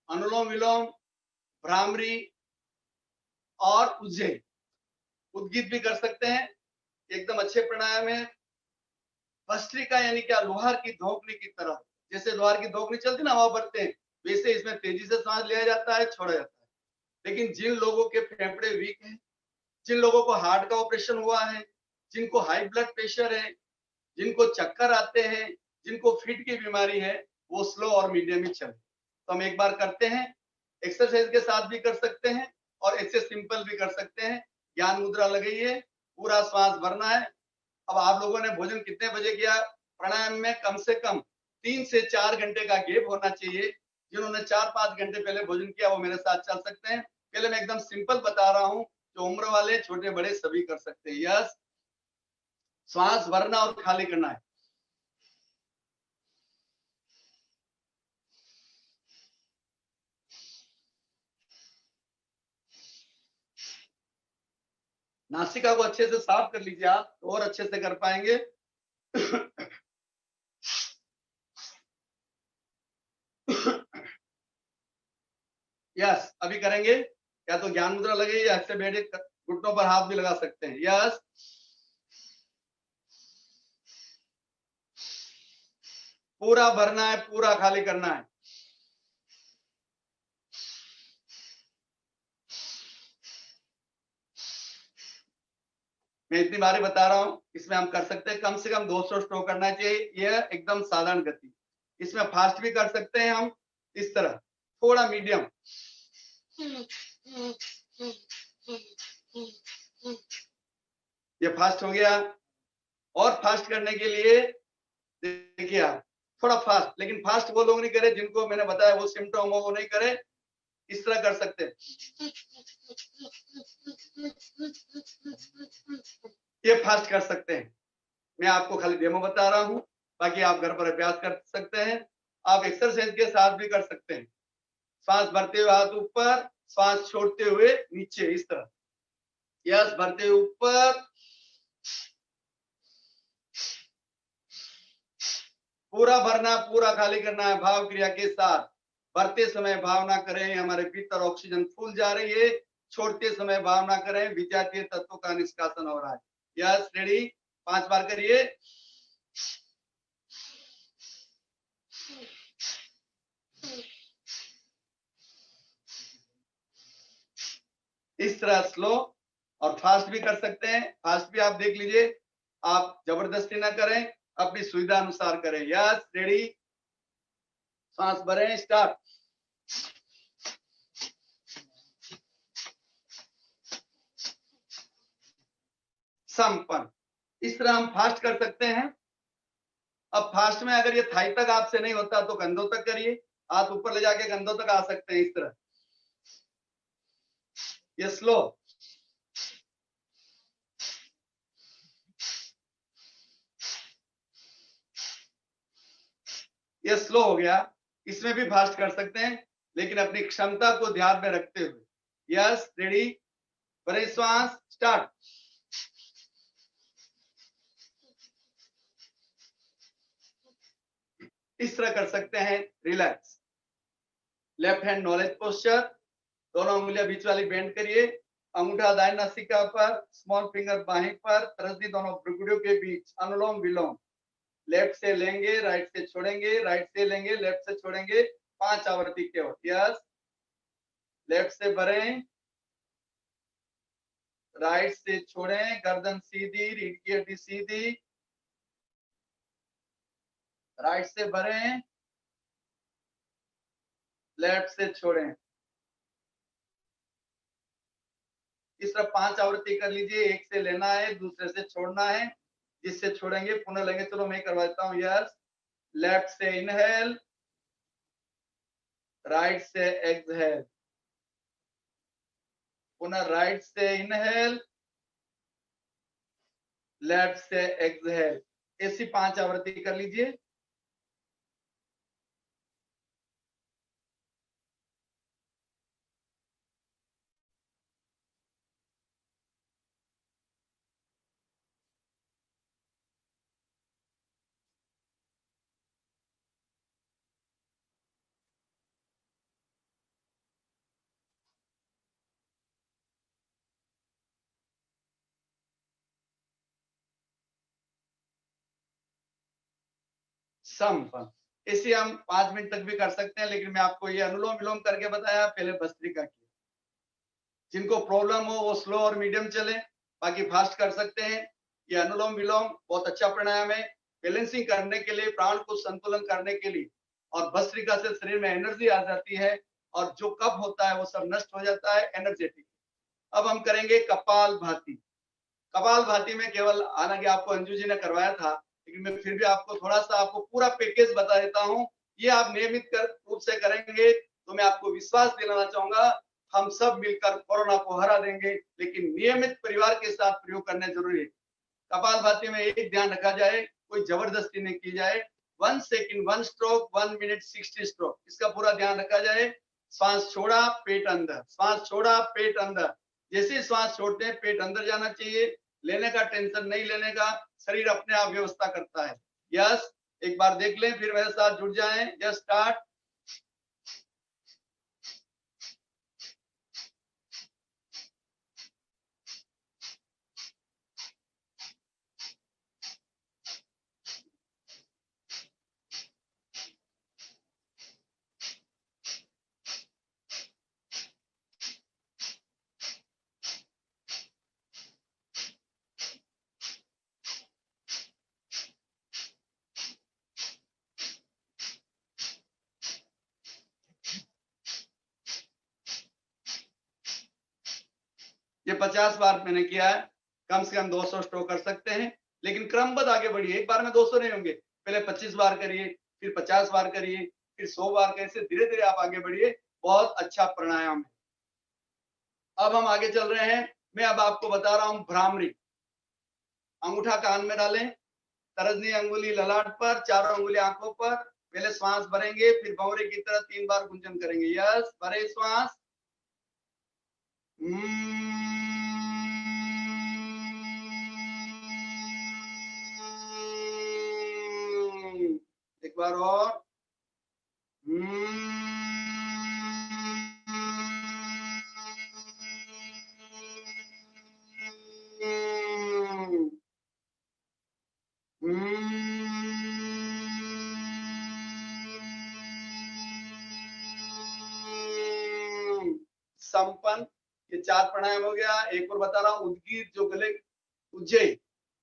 अनुलोम विलोम, भ्रामरी और उज्जैन। उद्गीत भी कर सकते हैं, एकदम अच्छे प्राणायाम है। भस्त्रिका यानी क्या, लोहार की धोकनी की तरह, जैसे लोहार की धोकनी चलती ना, हवा भरते हैं, वैसे इसमें तेजी से सांस लिया जाता है, छोड़ा जाता है। लेकिन जिन लोगों के फेफड़े वीक हैं, जिन लोगों को हार्ट का ऑपरेशन हुआ है, जिनको हाई ब्लड प्रेशर है, जिनको चक्कर आते हैं, जिनको फिट की बीमारी है, वो स्लो और मीडियम ही चले। तो हम एक बार करते हैं, एक्सरसाइज के साथ भी कर सकते हैं और ऐसे सिंपल भी कर सकते हैं। ज्ञान मुद्रा लगाइए, पूरा श्वास भरना है। अब आप लोगों ने भोजन कितने बजे किया? प्राणायाम में कम से कम 3 से 4 घंटे का गैप होना चाहिए। जिन्होंने 4-5 घंटे पहले भोजन किया वो मेरे साथ चल सकते हैं। पहले मैं एकदम सिंपल बता रहा हूँ, जो उम्र वाले, छोटे बड़े सभी कर सकते हैं। यस, श्वास भरना और खाली करना है। नासिका को अच्छे से साफ कर लीजिए, आप और अच्छे से कर पाएंगे। यस, अभी करेंगे। या तो ज्ञान मुद्रा लगे या ऐसे बैठे घुटनों पर हाथ भी लगा सकते हैं। यस, पूरा भरना है, पूरा खाली करना है। मैं इतनी बारी बता रहा हूं, इसमें हम कर सकते हैं कम से कम 200 स्ट्रोक करना चाहिए। यह एकदम साधारण गति। इसमें फास्ट भी कर सकते हैं हम, इस तरह थोड़ा मीडियम। ये फास्ट हो गया। और फास्ट करने के लिए देखिए आप, थोड़ा फास्ट, लेकिन फास्ट वो लोग नहीं करे जिनको मैंने बताया वो सिम्टम हो, वो नहीं करे। इस तरह कर सकते हैं, ये फास्ट कर सकते हैं। मैं आपको खाली डेमो बता रहा हूं, बाकी आप घर पर अभ्यास कर सकते हैं। आप एक्सरसाइज के साथ भी कर सकते हैं। सांस भरते हुए हाथ ऊपर, सांस छोड़ते हुए नीचे, इस तरह। यस, भरते हुए ऊपर, पूरा भरना, पूरा खाली करना है भाव क्रिया के साथ। भरते समय भावना करें हमारे भीतर ऑक्सीजन फूल जा रही है, छोड़ते समय भावना करें विजातीय तत्वों का निष्कासन हो रहा है। यस, रेडी, 5 बार करिए। इस तरह स्लो और फास्ट भी कर सकते हैं। फास्ट भी आप देख लीजिए, आप जबरदस्ती ना करें, अपनी सुविधा अनुसार करें। यस, रेडी, सांस भरें, स्टार्ट। संपन्न। इस तरह हम फास्ट कर सकते हैं। अब फास्ट में अगर ये थाई तक आपसे नहीं होता तो कंधों तक करिए, हाथ ऊपर ले जाके कंधों तक आ सकते हैं इस तरह। ये स्लो, ये स्लो हो गया। इसमें भी फास्ट कर सकते हैं, लेकिन अपनी क्षमता को ध्यान में रखते हुए। यस, रेडी, भरे श्वास, स्टार्ट। इस तरह कर सकते हैं, relax. Left hand knowledge posture, दोनों उंगलियां बीच वाली बेंड करिए, अंगूठा दाएं नासिका पर, स्मॉल फिंगर बाएं पर, तरसदी दोनों भ्रुकुटियों के बीच, अनुलोम विलोम। लेफ्ट से लेंगे, राइट से छोड़ेंगे, राइट से लेंगे, लेफ्ट से छोड़ेंगे, 5 आवृत्ति केवल। यस, लेफ्ट से भरें, राइट से छोड़ें, गर्दन सीधी, रीढ़ की हड्डी सीधी, राइट से भरें, लेफ्ट से छोड़ें। इस तरह 5 आवृत्ति कर लीजिए। एक से लेना है, दूसरे से छोड़ना है, जिससे छोड़ेंगे पुनः लेंगे। चलो मैं करवा देता हूँ। यस, लेफ्ट से इनहेल, राइट से एक्सहेल, पुनः राइट से इनहेल, लेफ्ट से एक्सहेल। ऐसी 5 आवृत्ति कर लीजिए। संपन्न। इसे हम 5 मिनट तक भी कर सकते हैं, लेकिन मैं आपको ये अनुलोम विलोम करके बताया, पहले भस्त्रिका किया। जिनको प्रॉब्लम हो वो स्लो और मीडियम चले, बाकी फास्ट कर सकते हैं। ये अनुलोम विलोम बहुत अच्छा प्राणायाम है, बैलेंसिंग करने के लिए, प्राण को संतुलन करने के लिए। और भस्त्रिका से शरीर में एनर्जी आ जाती है, और जो कफ होता है वो सब नष्ट हो जाता है, एनर्जेटिक। अब हम करेंगे कपाल भाती। कपाल भाती में केवल, हालांकि आपको अंजू जी ने करवाया था, लेकिन मैं फिर भी आपको थोड़ा सा आपको पूरा पैकेज बता देता हूँ। ये आप नियमित रूप से करेंगे तो मैं आपको विश्वास दिलाना चाहूंगा, हम सब मिलकर कोरोना को हरा देंगे, लेकिन नियमित परिवार के साथ प्रयोग करने जरूरी है। कपाल भाती में एक ध्यान रखा जाए, कोई जबरदस्ती नहीं की जाए। 1 सेकंड 1 स्ट्रोक, 1 मिनट 60 स्ट्रोक, इसका पूरा ध्यान रखा जाए। श्वास छोड़ा, पेट अंदर, श्वास छोड़ा, पेट अंदर। जैसे श्वास छोड़ते हैं पेट अंदर जाना चाहिए, लेने का टेंशन नहीं लेने का, शरीर अपने आप व्यवस्था करता है। यस, एक बार देख लें, फिर मेरे साथ जुड़ जाएं। Just start. ये 50 बार मैंने किया है, कम से कम 200 स्ट्रोक कर सकते हैं, लेकिन क्रमबद्ध आगे बढ़िए। एक बार में 200 नहीं होंगे, पहले 25 बार करिए, फिर 50 बार करिए, फिर 100 बार कैसे, धीरे धीरे आप आगे बढ़िए। बहुत अच्छा प्राणायाम है। अब हम आगे चल रहे हैं। मैं अब आपको बता रहा हूं भ्रामरी। अंगूठा कान में डालें, तरजनी अंगुली ललाट पर, चारों अंगुली आंखों पर। पहले श्वास भरेंगे, फिर भंवरे की तरह 3 बार गुंजन करेंगे। यस, भरे श्वास। एक बार और। संपन्न। ये 4 प्राणायाम हो गया। एक और बता रहा हूँ, उद्गीत जो गले उज्जय,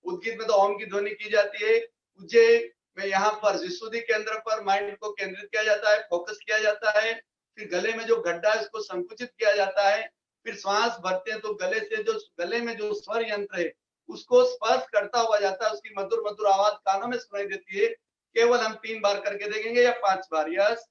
उद्गीत में तो ओम की ध्वनि की जाती है। उज्जय में यहाँ पर जिसुदी केंद्र पर माइंड को केंद्रित किया जाता है, फोकस किया जाता है। फिर गले में जो गड्ढा है उसको संकुचित किया जाता है। फिर श्वास भरते हैं तो गले से जो गले में जो स्वर यंत्र है उसको स्पर्श करता हुआ जाता है, उसकी मधुर मधुर आवाज कानों में सुनाई देती है। केवल हम 3 बार करके देखेंगे या 5 बार। यस,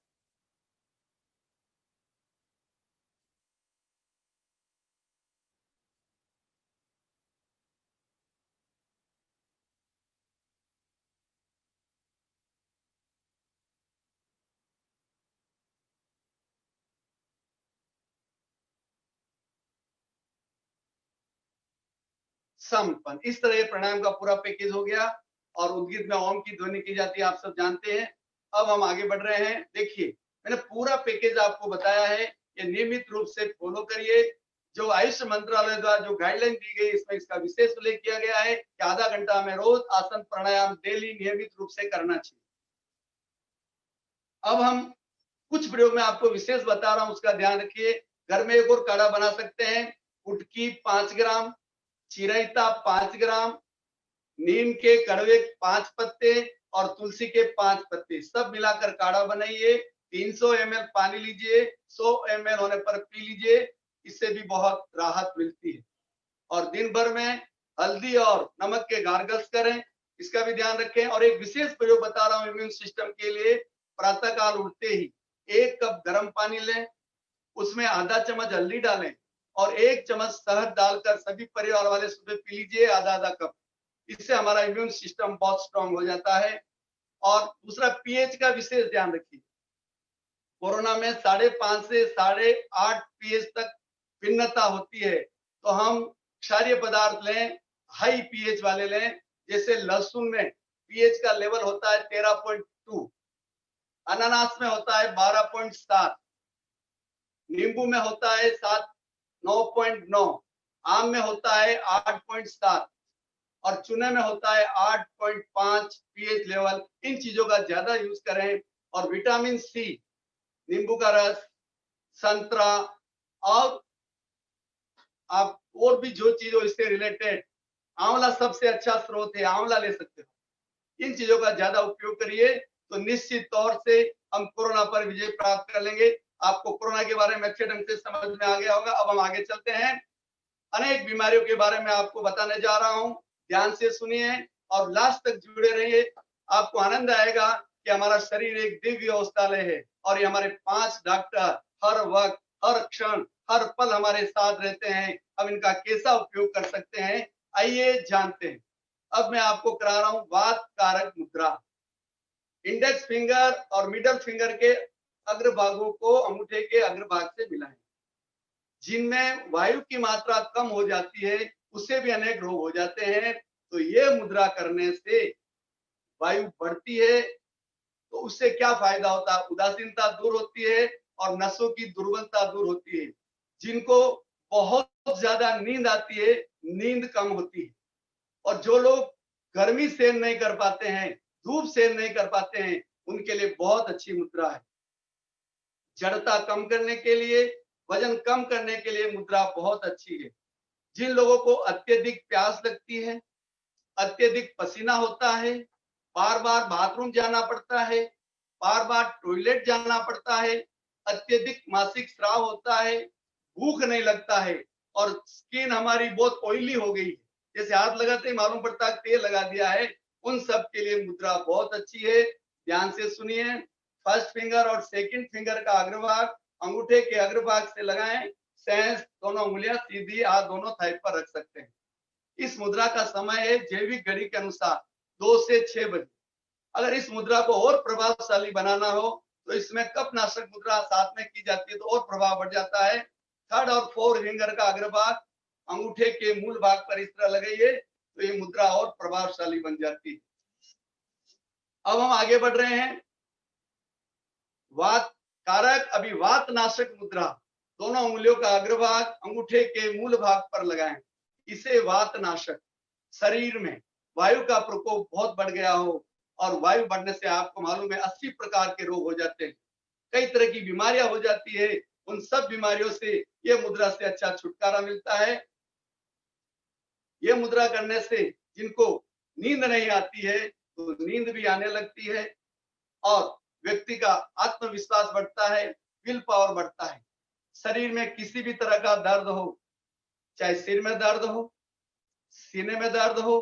संपन्न। इस तरह प्राणायाम का पूरा पैकेज हो गया। और उद्गीत में ओम की ध्वनि की जाती है, आप सब जानते हैं। अब हम आगे बढ़ रहे हैं। देखिए, मैंने पूरा पैकेज आपको बताया है, ये नियमित रूप से फॉलो करिए। जो आयुष मंत्रालय द्वारा जो गाइडलाइन दी गई, इसमें इसका विशेष उल्लेख किया गया है कि आधा घंटा में रोज आसन प्राणायाम डेली नियमित रूप से करना चाहिए। अब हम कुछ प्रयोग में आपको विशेष बता रहा हूं, उसका ध्यान रखिए। घर में एक और काढ़ा बना सकते हैं। उटकी 5 ग्राम, चिरैता 5 ग्राम, नीम के कड़वे 5 पत्ते और तुलसी के 5 पत्ते सब मिलाकर काढ़ा बनाइए। 300 ml पानी लीजिए, 100 ml होने पर पी लीजिए। इससे भी बहुत राहत मिलती है। और दिन भर में हल्दी और नमक के गार्गल्स करें, इसका भी ध्यान रखें। और एक विशेष प्रयोग बता रहा हूं इम्यून सिस्टम के लिए। प्रातः काल उठते ही 1 कप गर्म पानी लें, उसमें आधा चम्मच हल्दी डालें और 1 चम्मच शहद डालकर सभी परिवार वाले सुबह पी लीजिए, आधा आधा कप। इससे हमारा इम्यून सिस्टम बहुत स्ट्रांग हो जाता है। और दूसरा, पीएच का विशेष ध्यान रखिए। कोरोना में 5.5 से 8.5 पीएच तक भिन्नता होती है, तो हम क्षारीय पदार्थ लें, हाई पीएच वाले लें। जैसे लहसुन में पीएच का लेवल होता है 13.2, अनानास में होता है 12.7, नींबू में होता है 9.9, आम में होता है 8.7 और चूने में होता है 8.5 पीएच लेवल। इन चीजों का ज्यादा यूज करें। और विटामिन सी, नींबू का रस, संतरा और आप और भी जो चीज हो इससे रिलेटेड, आंवला सबसे अच्छा स्रोत है, आंवला ले सकते हो। इन चीजों का ज्यादा उपयोग करिए तो निश्चित तौर से हम कोरोना पर विजय प्राप्त कर लेंगे। आपको कोरोना के बारे में अच्छे ढंग से समझ में आ गया होगा। अब हम आगे चलते हैं। अनेक बीमारियों के बारे में आपको बताने जा रहा हूं, ध्यान से सुनिए और लास्ट तक जुड़े रहिए। आपको आनंद आएगा कि हमारा शरीर एक दिव्य औषधालय है और ये हमारे 5 डॉक्टर हर वक्त, हर क्षण, हर पल हमारे साथ रहते हैं। अब इनका कैसा उपयोग कर सकते हैं, आइए जानते हैं। अब मैं आपको करा रहा हूं वात कारक मुद्रा। इंडेक्स फिंगर और मिडल फिंगर के अग्रभागों को अंगूठे के अग्रभाग से मिलाएं। जिनमें वायु की मात्रा कम हो जाती है उससे भी अनेक रोग हो जाते हैं। तो ये मुद्रा करने से वायु बढ़ती है, तो उससे क्या फायदा होता है? उदासीनता दूर होती है और नसों की दुर्बलता दूर होती है। जिनको बहुत ज्यादा नींद आती है, नींद कम होती है। और जो लोग गर्मी सहन नहीं कर पाते हैं, धूप सहन नहीं कर पाते हैं, उनके लिए बहुत अच्छी मुद्रा है। जड़ता कम करने के लिए, वजन कम करने के लिए मुद्रा बहुत अच्छी है। जिन लोगों को अत्यधिक प्यास लगती है, अत्यधिक पसीना होता है, बार बार बाथरूम जाना पड़ता है, बार बार टॉयलेट जाना पड़ता है, अत्यधिक मासिक स्राव होता है, भूख नहीं लगता है और स्किन हमारी बहुत ऑयली हो गई है, जैसे हाथ लगाते ही मालूम पड़ता है तेल लगा दिया है, उन सब के लिए मुद्रा बहुत अच्छी है। ध्यान से सुनिए। फर्स्ट फिंगर और सेकंड फिंगर का अग्रभाग अंगूठे के अग्रभाग से लगाएं। सेंस दोनों उंगलियां सीधी हाथ दोनों थाई पर रख सकते हैं। इस मुद्रा का समय है जैविक घड़ी के अनुसार 2 से 6 बजे। अगर इस मुद्रा को और प्रभावशाली बनाना हो तो इसमें कफ नाशक मुद्रा साथ में की जाती है तो और प्रभाव बढ़ जाता है। थर्ड और फोर्थ फिंगर का अग्रभाग अंगूठे के मूल भाग पर इस तरह लगाइए तो ये मुद्रा और प्रभावशाली बन जाती है। अब हम आगे बढ़ रहे हैं। वात कारक अभिवात नाशक मुद्रा, दोनों उंगलियों का अग्रभाग अंगूठे के मूल भाग पर लगाएं। इसे वात नाशक, शरीर में वायु का प्रकोप बहुत बढ़ गया हो और वायु बढ़ने से आपको मालूम है 80 प्रकार के रोग हो जाते हैं, कई तरह की बीमारियां हो जाती है, उन सब बीमारियों से ये मुद्रा से अच्छा छुटकारा मिलता है। ये मुद्रा करने से जिनको नींद नहीं आती है तो नींद भी आने लगती है और व्यक्ति का आत्मविश्वास बढ़ता है, विल पावर बढ़ता है। शरीर में किसी भी तरह का दर्द हो, चाहे सिर में दर्द हो, सीने में दर्द हो,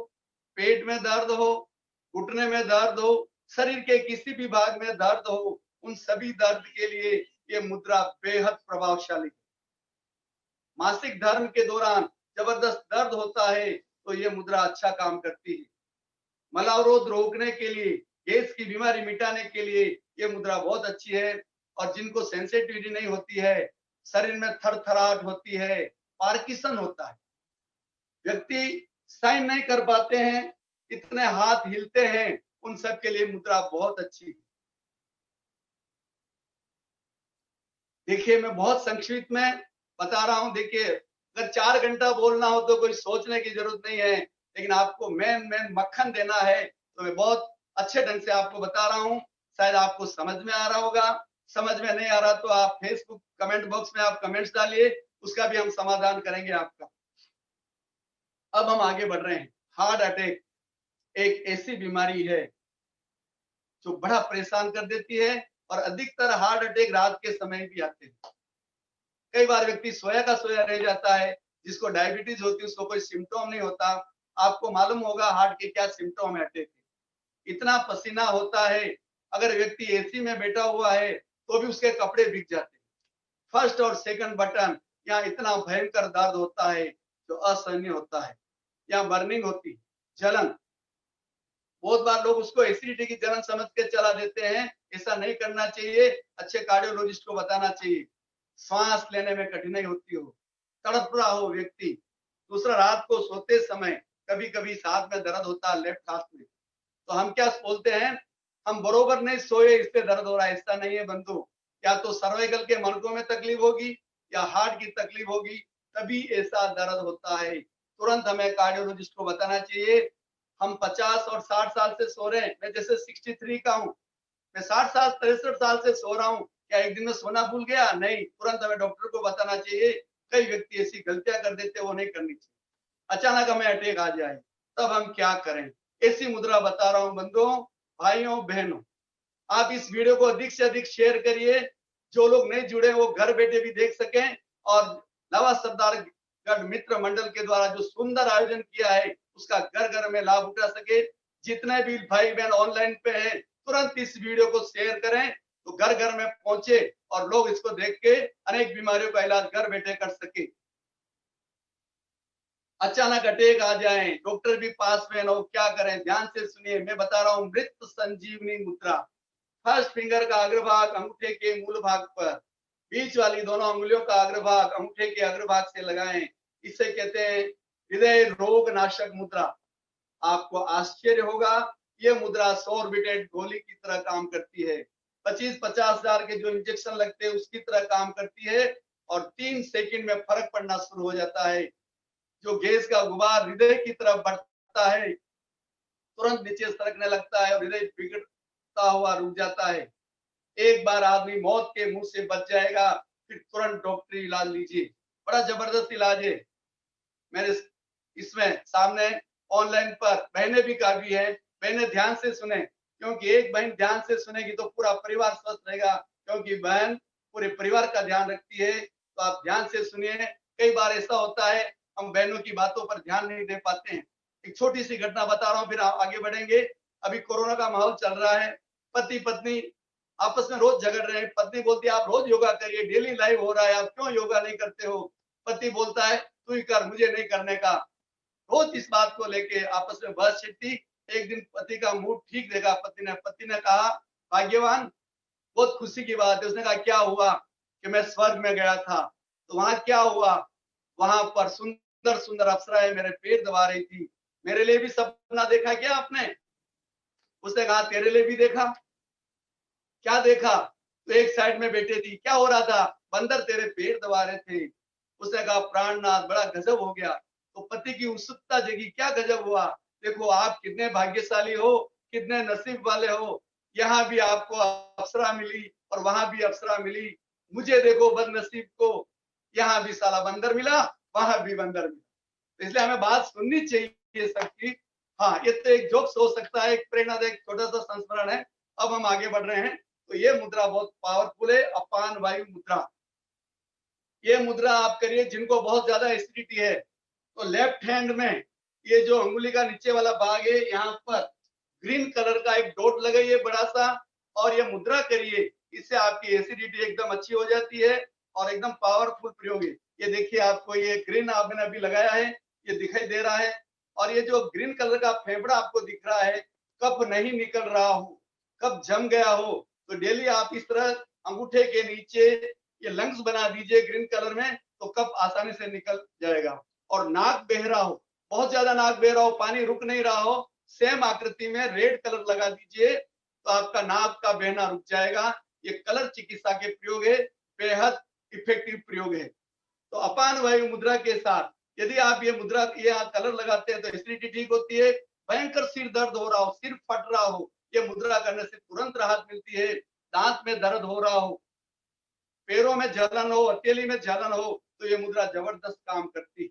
पेट में दर्द हो, घुटने में दर्द हो, शरीर के किसी भी भाग में दर्द हो, उन सभी दर्द के लिए ये मुद्रा बेहद प्रभावशाली। मासिक धर्म के दौरान जबरदस्त दर्द होता है तो ये मुद्रा अच्छा काम करती है। मलावरोध रोकने के लिए, गैस की बीमारी मिटाने के लिए ये मुद्रा बहुत अच्छी है। और जिनको सेंसिटिविटी नहीं होती है, शरीर में थरथराहट होती है, पार्किंसन होता है, व्यक्ति साइन नहीं कर पाते हैं, इतने हाथ हिलते हैं, उन सब के लिए मुद्रा बहुत अच्छी है। देखिए मैं बहुत संक्षिप्त में बता रहा हूं। देखिए अगर 4 घंटा बोलना हो तो कोई सोचने की जरूरत नहीं है, लेकिन आपको मेन मक्खन देना है तो मैं बहुत अच्छे ढंग से आपको बता रहा हूं। शायद आपको समझ में आ रहा होगा, समझ में नहीं आ रहा तो आप फेसबुक कमेंट बॉक्स में आप कमेंट्स डालिए, उसका भी हम समाधान करेंगे आपका। अब हम आगे बढ़ रहे हैं। हार्ट अटैक एक ऐसी बीमारी है जो बड़ा परेशान कर देती है और अधिकतर हार्ट अटैक रात के समय भी आते हैं। कई बार व्यक्ति सोया का सोया रह जाता है। जिसको डायबिटीज होती है उसको कोई सिम्टम नहीं होता। आपको मालूम होगा हार्ट के क्या सिम्टम है अटैक के। इतना पसीना होता है, अगर व्यक्ति एसी में बैठा हुआ है तो भी उसके कपड़े भीग जाते हैं। फर्स्ट और सेकंड बटन, यहाँ इतना भयंकर दर्द होता है जो असहनीय होता है। यहाँ बर्निंग होती, जलन। बहुत बार लोग उसको एसिडिटी की जलन समझ के चला देते हैं, ऐसा नहीं करना चाहिए। अच्छे कार्डियोलॉजिस्ट को बताना चाहिए। सांस लेने में कठिनाई होती हो, तड़प रहा हो व्यक्ति। दूसरा, रात को सोते समय कभी कभी हाथ में दर्द होता है, लेफ्ट हाथ में, तो हम क्या बोलते हैं, हम बरोबर नहीं सोए इससे दर्द हो रहा है। ऐसा नहीं है बंधु, या तो सर्वाइकल के मणकों में तकलीफ होगी या हार्ट की तकलीफ होगी, तभी ऐसा दर्द होता है। तुरंत हमें कार्डियोलॉजिस्ट को बताना चाहिए। हम 50 और 60 साल से सो रहे हैं, मैं जैसे 63 का हूँ, मैं 60 साल 63 साल से सो रहा हूँ, क्या एक दिन में सोना भूल गया? नहीं, तुरंत हमें डॉक्टर को बताना चाहिए। कई व्यक्ति ऐसी गलतियां कर देते हैं, वो नहीं करनी चाहिए। अचानक हमें अटैक आ जाए तब हम क्या करें? ऐसी मुद्रा बता रहा हूँ बंधुओं, भाइयों, बहनों। आप इस वीडियो को अधिक से अधिक शेयर करिए, जो लोग नहीं जुड़े वो घर बैठे भी देख सकें। और नवा सरदारगढ़ मित्र मंडल के द्वारा जो सुंदर आयोजन किया है उसका घर घर में लाभ उठा सके। जितने भी भाई बहन ऑनलाइन पे हैं, तुरंत इस वीडियो को शेयर करें तो घर घर में पहुंचे और लोग इसको देख के अनेक बीमारियों का इलाज घर बैठे कर सके। अचानक अटैक आ जाए, डॉक्टर भी पास में हो, क्या करें? ध्यान से सुनिए, मैं बता रहा हूँ मृत संजीवनी मुद्रा। फर्स्ट फिंगर का अग्रभाग अंगूठे के मूल भाग पर, बीच वाली दोनों अंगुलियों का अग्रभाग अंगूठे के अग्रभाग से लगाएं। इसे कहते हैं हृदय रोग नाशक मुद्रा। आपको आश्चर्य होगा, ये मुद्रा 100 ऑर्बिटेड गोली की तरह काम करती है। 25-50 हजार के जो इंजेक्शन लगते हैं उसकी तरह काम करती है और 3 सेकंड में फर्क पड़ना शुरू हो जाता है। जो गैस का गुबार हृदय की तरफ बढ़ता है, तुरंत नीचे सरकने लगता है और हृदय बिगड़ता हुआ रुक जाता है। एक बार आदमी मौत के मुंह से बच जाएगा, फिर तुरंत डॉक्टरी इलाज लीजिए। बड़ा जबरदस्त इलाज है। मेरे इसमें सामने ऑनलाइन पर बहनें भी काफी है। बहनें ध्यान से सुने, क्योंकि एक बहन ध्यान से सुनेगी तो पूरा परिवार स्वस्थ रहेगा, क्योंकि बहन पूरे परिवार का ध्यान रखती है। तो आप ध्यान से सुनिए। कई बार ऐसा होता है हम बहनों की बातों पर ध्यान नहीं दे पाते हैं। एक छोटी सी घटना बता रहा हूँ, फिर आगे बढ़ेंगे। अभी कोरोना का माहौल चल रहा है, पति पत्नी आपस में रोज झगड़ रहे हैं। पत्नी बोलती है आप रोज योगा करिए, डेली लाइव हो रहा है, आप क्यों योगा नहीं करते हो? पति बोलता है तू ही कर, मुझे नहीं करने का। रोज इस बात को लेके आपस में बहस छिड़ती। एक दिन पति का मूड ठीक देखा पति ने कहा भाग्यवान, बहुत खुशी की बात है। उसने कहा क्या हुआ? कि मैं स्वर्ग में गया था। तो वहां क्या हुआ? वहां पर सुंदर सुंदर अप्सराएं मेरे पैर दबा रही थी। मेरे लिए भी सपना देखा क्या आपने? उसने कहा तेरे लिए भी देखा। क्या देखा? तो एक साइड में बैठे थी, क्या हो रहा था? बंदर तेरे पैर दबा रहे थे। उसने कहा प्राणनाथ, बड़ा गजब हो गया। तो पति की उत्सुकता जगी, क्या गजब हुआ? देखो आप कितने भाग्यशाली हो, कितने नसीब वाले हो। यहाँ भी आपको अप्सरा मिली और वहां भी अप्सरा मिली। मुझे देखो बदनसीब को, यहाँ भी साला बंदर मिला, वहां भी बंदर मिला। तो इसलिए हमें बात सुननी चाहिए सबकी। हाँ, ये तो एक जोक्स हो सकता है, एक प्रेरणादायक छोटा सा संस्मरण है। अब हम आगे बढ़ रहे हैं। तो ये मुद्रा बहुत पावरफुल है, अपान वायु मुद्रा। ये मुद्रा आप करिए जिनको बहुत ज्यादा एसिडिटी है, तो लेफ्ट हैंड में ये जो अंगुली का नीचे वाला भाग है, यहाँ पर ग्रीन कलर का एक डॉट लगाइए बड़ा सा, और ये मुद्रा करिए। इससे आपकी एसिडिटी एकदम अच्छी हो जाती है और एकदम पावरफुल प्रयोग है। ये देखिए, आपको ये ग्रीन आपने अभी लगाया है, ये दिखाई दे रहा है। और ये जो ग्रीन कलर का फेफड़ा आपको दिख रहा है, कफ नहीं निकल रहा हो, कफ जम गया हो, तो डेली आप इस तरह अंगूठे के नीचे ये लंग्स बना दीजिए ग्रीन कलर में, तो कफ आसानी से निकल जाएगा। और नाक बह रहा हो, बहुत ज्यादा नाक बह रहा हो, पानी रुक नहीं रहा हो, सेम आकृति में रेड कलर लगा दीजिए, तो आपका नाक का बहना रुक जाएगा। ये कलर चिकित्सा के प्रयोग है, बेहद इफेक्टिव प्रयोग है। तो अपान वायु मुद्रा के साथ यदि आप ये मुद्रा ये कलर लगाते हैं तो एसिडिटी ठीक होती है। भयंकर सिर दर्द हो रहा हो, सिर फट रहा हो, ये मुद्रा करने से तुरंत राहत मिलती है। दांत में दर्द हो रहा हो, पैरों में जलन हो, हथेली में जलन हो, तो ये मुद्रा जबरदस्त काम करती है।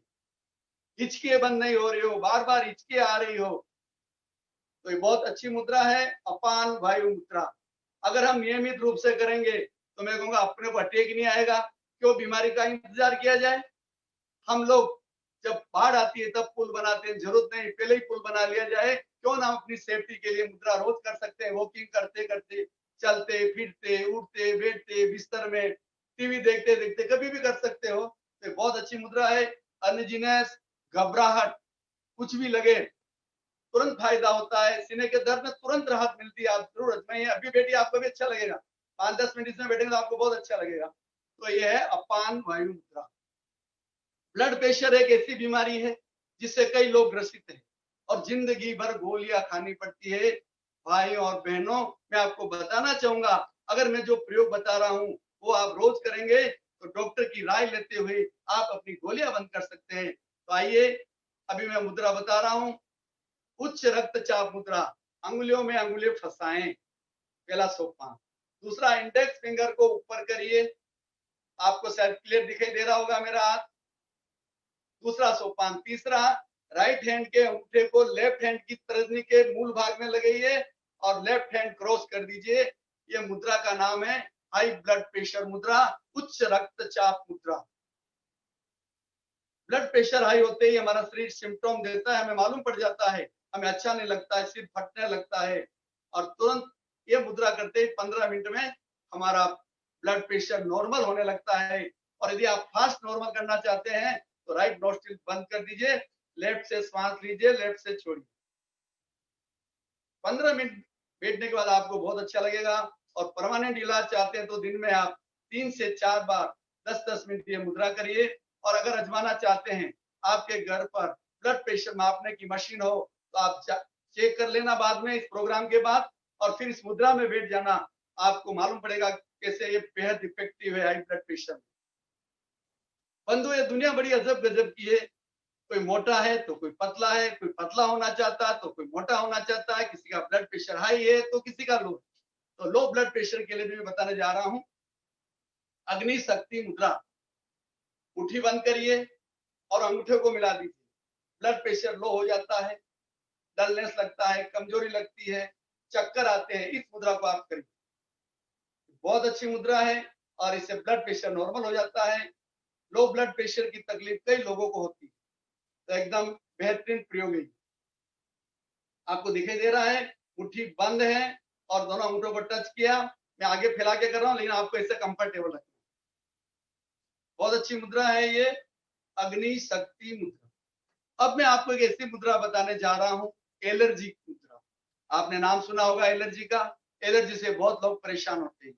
हिचकी बंद नहीं हो रही हो, बार बार हिचकी आ रही हो, तो ये बहुत अच्छी मुद्रा है, अपान वायु मुद्रा। अगर हम नियमित रूप से करेंगे तो मैं कहूंगा अपने को अटैक नहीं आएगा। क्यों बीमारी का इंतजार किया जाए? हम लोग जब बाढ़ आती है तब पुल बनाते हैं, जरूरत नहीं पहले ही पुल बना लिया जाए। क्यों ना अपनी सेफ्टी के लिए मुद्रा रोज कर सकते हैं, वॉकिंग करते करते, चलते फिरते, उठते बैठते, बिस्तर में, टीवी देखते देखते, कभी भी कर सकते हो। तो बहुत अच्छी मुद्रा है। अनजीनेस, घबराहट, कुछ भी लगे तुरंत फायदा होता है। सीने के दर्द में तुरंत राहत मिलती है। आप जरूर आजमाइए, अभी बैठिए, आपको भी अच्छा लगेगा। 5-10 मिनट इसमें बैठेंगे तो आपको बहुत अच्छा लगेगा। तो यह है अपान वायु मुद्रा। ब्लड प्रेशर एक ऐसी बीमारी है जिससे कई लोग ग्रसित हैं और जिंदगी भर गोलियां खानी पड़ती है। भाइयों और बहनों, मैं आपको बताना चाहूंगा, अगर मैं जो प्रयोग बता रहा हूं वो आप रोज करेंगे तो डॉक्टर की राय लेते हुए आप अपनी गोलियां बंद कर सकते हैं। तो आइए, अभी मैं मुद्रा बता रहा हूं। उच्च रक्तचाप मुद्रा, अंगुलियों में अंगुली फंसाएं, पहला सोपान। दूसरा, इंडेक्स फिंगर को ऊपर करिए, आपको शायद क्लियर दिखाई दे रहा होगा मेरा हाथ। दूसरा सोपान। तीसरा, राइट हैंड के अंगूठे को लेफ्ट हैंड की तर्जनी के मूल भाग में लगाइए और लेफ्ट हैंड क्रॉस कर दीजिए। यह मुद्रा का नाम है हाई ब्लड प्रेशर मुद्रा, उच्च रक्तचाप मुद्रा। ब्लड प्रेशर हाई होते ही हमारा शरीर सिम्टम देता है, हमें मालूम पड़ जाता है, हमें अच्छा नहीं लगता है, सिर फटने लगता है, और तुरंत ये मुद्रा करते ही 15 मिनट में हमारा ब्लड प्रेशर नॉर्मल होने लगता है। और यदि आप फास्ट नॉर्मल करना चाहते हैं तो राइट नोस्ट्रिल बंद कर दीजिए, लेफ्ट से सांस लीजिए, लेफ्ट से छोड़िए। 15 मिनट बैठने के बाद आपको बहुत अच्छा लगेगा। और परमानेंट इलाज चाहते हैं तो दिन में आप 3 से 4 बार 10-10 मिनट ये मुद्रा करिए। और अगर आजमाना चाहते हैं, आपके घर पर ब्लड प्रेशर मापने की मशीन हो तो आप चेक कर लेना बाद में, इस प्रोग्राम के बाद, और फिर इस मुद्रा में बैठ जाना। आपको मालूम पड़ेगा कैसे ये बेहद इफेक्टिव है हाई ब्लड प्रेशर। बंधु, ये दुनिया बड़ी अजब गजब की है। कोई मोटा है तो कोई पतला है, कोई पतला होना चाहता है तो कोई मोटा होना चाहता है, किसी का ब्लड प्रेशर हाई है तो किसी का लो। तो लो ब्लड प्रेशर के लिए भी मैं बताने जा रहा हूं अग्नि शक्ति मुद्रा। मुट्ठी बंद करिए और अंगूठे को मिला दीजिए। ब्लड प्रेशर लो हो जाता है, डलनेस लगता है, कमजोरी लगती है, चक्कर आते हैं, इस मुद्रा को आप करिए। बहुत अच्छी मुद्रा है और इससे ब्लड प्रेशर नॉर्मल हो जाता है। लो ब्लड प्रेशर की तकलीफ कई लोगों को होती है, तो एकदम बेहतरीन प्रयोग है। आपको दिखाई दे रहा है, मुट्ठी बंद है और दोनों अंगूठों को टच किया। मैं आगे फैला के कर रहा हूं, लेकिन आपको इससे कंफर्टेबल रखना। बहुत अच्छी मुद्रा है ये अग्नि शक्ति मुद्रा। अब मैं आपको एक ऐसी मुद्रा बताने जा रहा हूं, एलर्जी मुद्रा। आपने नाम सुना होगा एलर्जी का। एलर्जी से बहुत लोग परेशान होते हैं।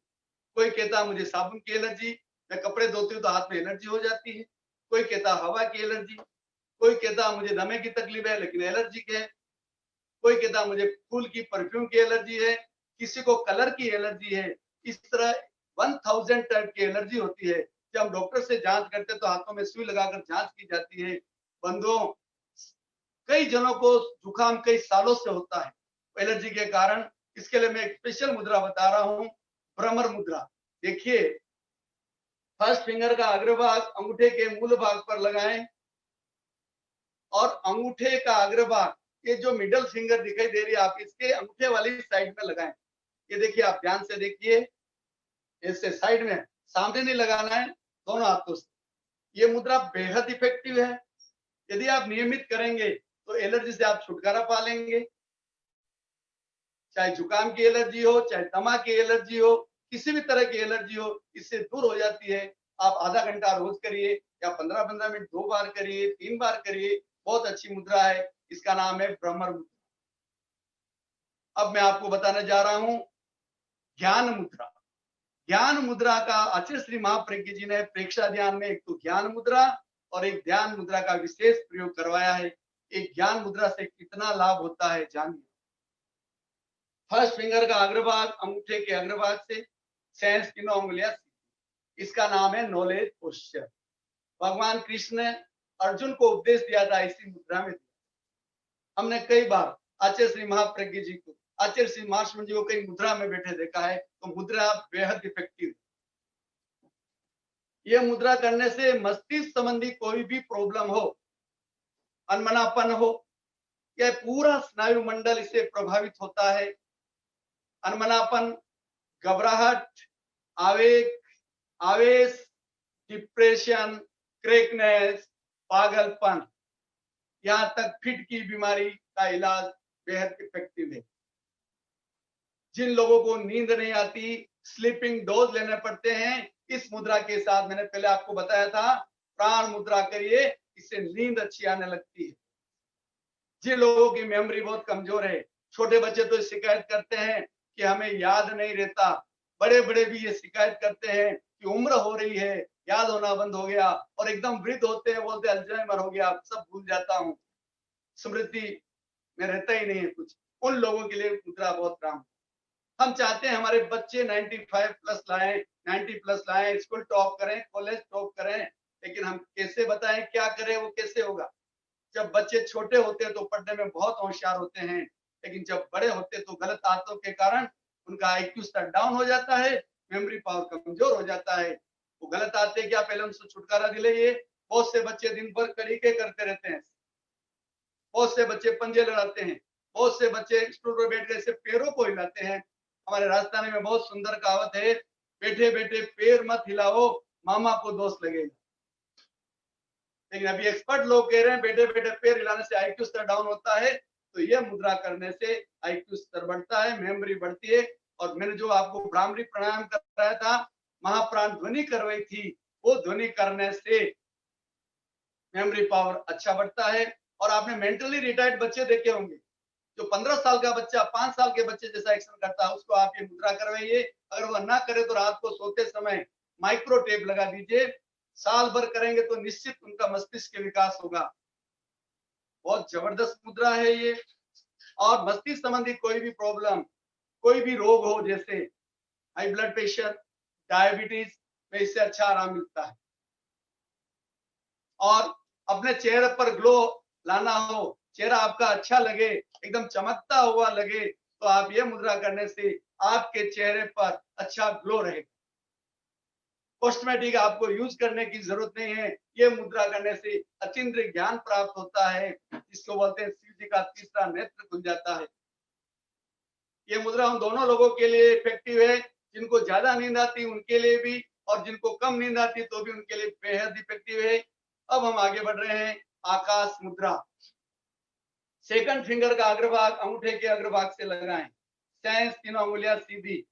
कोई कहता है मुझे साबुन की एलर्जी, मैं कपड़े धोती हूँ तो हाथ में एलर्जी हो जाती है। कोई कहता हवा की एलर्जी, कोई कहता मुझे दमे की तकलीफ है लेकिन एलर्जी है, कोई कहता मुझे फूल की परफ्यूम की एलर्जी है, किसी को कलर की एलर्जी है। इस तरह 1000 टाइप की एलर्जी होती है। जब हम डॉक्टर से जांच करते तो हाथों में सुई लगाकर जांच की जाती है। बंधुओं, कई जनों को जुकाम कई सालों से होता है एलर्जी के कारण। इसके लिए मैं एक स्पेशल मुद्रा बता रहा हूं, भ्रमर मुद्रा। देखिए, फर्स्ट फिंगर का अग्रभाग अंगूठे के मूल भाग पर लगाएं और अंगूठे का अग्रभाग, ये जो मिडल फिंगर दिखाई दे रही है आप इसके अंगूठे वाली साइड में लगाएं। ये देखिए, आप ध्यान से देखिए, इससे साइड में, सामने नहीं लगाना है, दोनों हाथों से। ये मुद्रा बेहद इफेक्टिव है। यदि आप नियमित करेंगे तो एलर्जी से आप छुटकारा पा लेंगे। चाहे जुकाम की एलर्जी हो, चाहे दमा की एलर्जी हो, किसी भी तरह की एलर्जी हो, इससे दूर हो जाती है। आप आधा घंटा रोज करिए या 15-15 मिनट 2 बार करिए, 3 बार करिए। बहुत अच्छी मुद्रा है। इसका नाम है भ्रमर मुद्रा। अब मैं आपको बताने जा रहा हूं ज्ञान मुद्रा। ज्ञान मुद्रा का आचार्य श्री महाप्रज्ञ जी ने प्रेक्षा ध्यान में एक तो ज्ञान मुद्रा और एक ध्यान मुद्रा का विशेष प्रयोग करवाया है। एक ज्ञान मुद्रा से कितना लाभ होता है जानिए। फर्स्ट फिंगर का अग्रभाग अंगूठे के अग्रभाग से सेंस तीनों उंगलियां, इसका नाम है नॉलेज पोस्चर। भगवान कृष्ण ने अर्जुन को उपदेश दिया था इसी मुद्रा में। हमने कई बार आचार्य श्री महाप्रज्ञ जी को, आचार्य श्री महाश्रम जी को कई मुद्रा में बैठे देखा है। तो मुद्रा बेहद इफेक्टिव। यह मुद्रा करने से मस्तिष्क संबंधी कोई भी प्रॉब्लम हो, अनमनापन हो, यह पूरा स्नायु मंडल इससे प्रभावित होता है। अनमनापन, घबराहट, आवेग, आवेश, डिप्रेशन, क्रेकनेस, पागलपन, यहां तक फिट की बीमारी का इलाज बेहद इफेक्टिव है। जिन लोगों को नींद नहीं आती, स्लीपिंग डोज लेने पड़ते हैं, इस मुद्रा के साथ मैंने पहले आपको बताया था, प्राण मुद्रा करिए, इससे नींद अच्छी आने लगती है। जिन लोगों की मेमोरी बहुत कमजोर है, छोटे बच्चे तो शिकायत करते हैं कि हमें याद नहीं रहता, बड़े बड़े भी ये शिकायत करते हैं कि उम्र हो रही है, याद होना बंद हो गया, और एकदम वृद्ध होते हैं, बोलते अल्जाइमर हो गया, सब भूल जाता हूँ, स्मृति में रहता ही नहीं है कुछ। उन लोगों के लिए मुद्रा बहुत काम। हम चाहते हैं हमारे बच्चे 95 प्लस लाएं, 90 प्लस लाएं, स्कूल टॉप करें, कॉलेज टॉप करें, लेकिन हम कैसे बताएं, क्या करें, वो कैसे होगा? जब बच्चे छोटे होते हैं तो पढ़ने में बहुत होशियार होते हैं, लेकिन जब बड़े होते हैं तो गलत आदतों के कारण उनका आईक्यू स्तर डाउन हो जाता है, मेमोरी पावर कमजोर हो जाता है। वो गलत आदतें क्या, पहले उनसे छुटकारा दिलाइए। बहुत से बच्चे दिन भर कड़ीके करते रहते हैं, बहुत से बच्चे पंजे लड़ाते हैं, बहुत से बच्चे स्टूल पर बैठ कर पैरों को हिलाते हैं। हमारे राजस्थानी में बहुत सुंदर कहावत है, बैठे बैठे पैर मत हिलाओ, मामा को दोष लगेगा। लेकिन अभी एक्सपर्ट लोग कह रहे हैं बैठे बैठे पैर हिलाने से आईक्यू स्तर डाउन होता है। तो यह मुद्रा करने से आईक्यू स्तर बढ़ता है, मेमोरी बढ़ती है। और मैंने जो आपको भ्रामरी प्राणायाम कराया था, महाप्राण ध्वनि करवाई थी, वो ध्वनि करने से मेमोरी पावर अच्छा बढ़ता है। और आपने मेंटली रिटायर्ड बच्चे देखे होंगे, जो 15 साल का बच्चा 5 साल के बच्चे जैसा एक्शन करता है, उसको आप ये मुद्रा करवाइए। अगर वह ना करे तो रात को सोते समय माइक्रो टेप लगा दीजिए। साल भर करेंगे तो निश्चित उनका मस्तिष्क के विकास होगा। बहुत जबरदस्त मुद्रा है ये। और मस्तिष्क संबंधी कोई भी प्रॉब्लम, कोई भी रोग हो, जैसे हाई ब्लड प्रेशर, डायबिटीज में इससे अच्छा आराम मिलता है। और अपने चेहरे पर ग्लो लाना हो, चेहरा आपका अच्छा लगे, एकदम चमकता हुआ लगे, तो आप ये मुद्रा करने से आपके चेहरे पर अच्छा ग्लो रहेगा। कॉस्मेटिक आपको यूज करने की जरूरत नहीं है। ये मुद्रा करने से अचिंत्य ज्ञान प्राप्त होता है, जिसको बोलते हैं शिव जी का तीसरा नेत्र खुल जाता है। ये मुद्रा उन दोनों लोगों के लिए इफेक्टिव है, जिनको ज्यादा नींद आती है उनके लिए भी, और जिनको कम नींद आती है तो भी उनके लिए बेहद इफेक्टिव है। अब हम आगे बढ़ रहे हैं आकाश मुद्रा। सेकंड फिंगर का अग्रभाग अंगूठे के अग्रभाग से लगाएं, सेंस तीनों उंगलियां सीधी।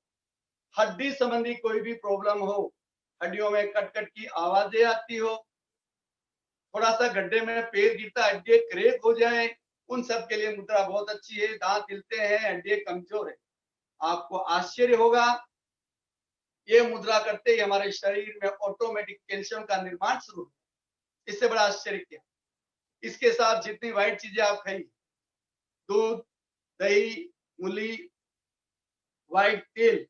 हड्डी संबंधी कोई भी प्रॉब्लम हो, हड्डियों में कटकट की आवाजें आती हो, थोड़ा सा गड्ढे में पैर गिरता हड्डी क्रैक हो जाए, उन सब के लिए मुद्रा बहुत अच्छी है। दांत हिलते हैं, हड्डी कमजोर है, आपको आश्चर्य होगा, ये मुद्रा करते ही हमारे शरीर में ऑटोमेटिक कैल्शियम का निर्माण शुरू हो। इससे बड़ा आश्चर्य क्या। इसके साथ जितनी व्हाइट चीजें आप खाइए, दूध, दही, मूली, व्हाइट तेल,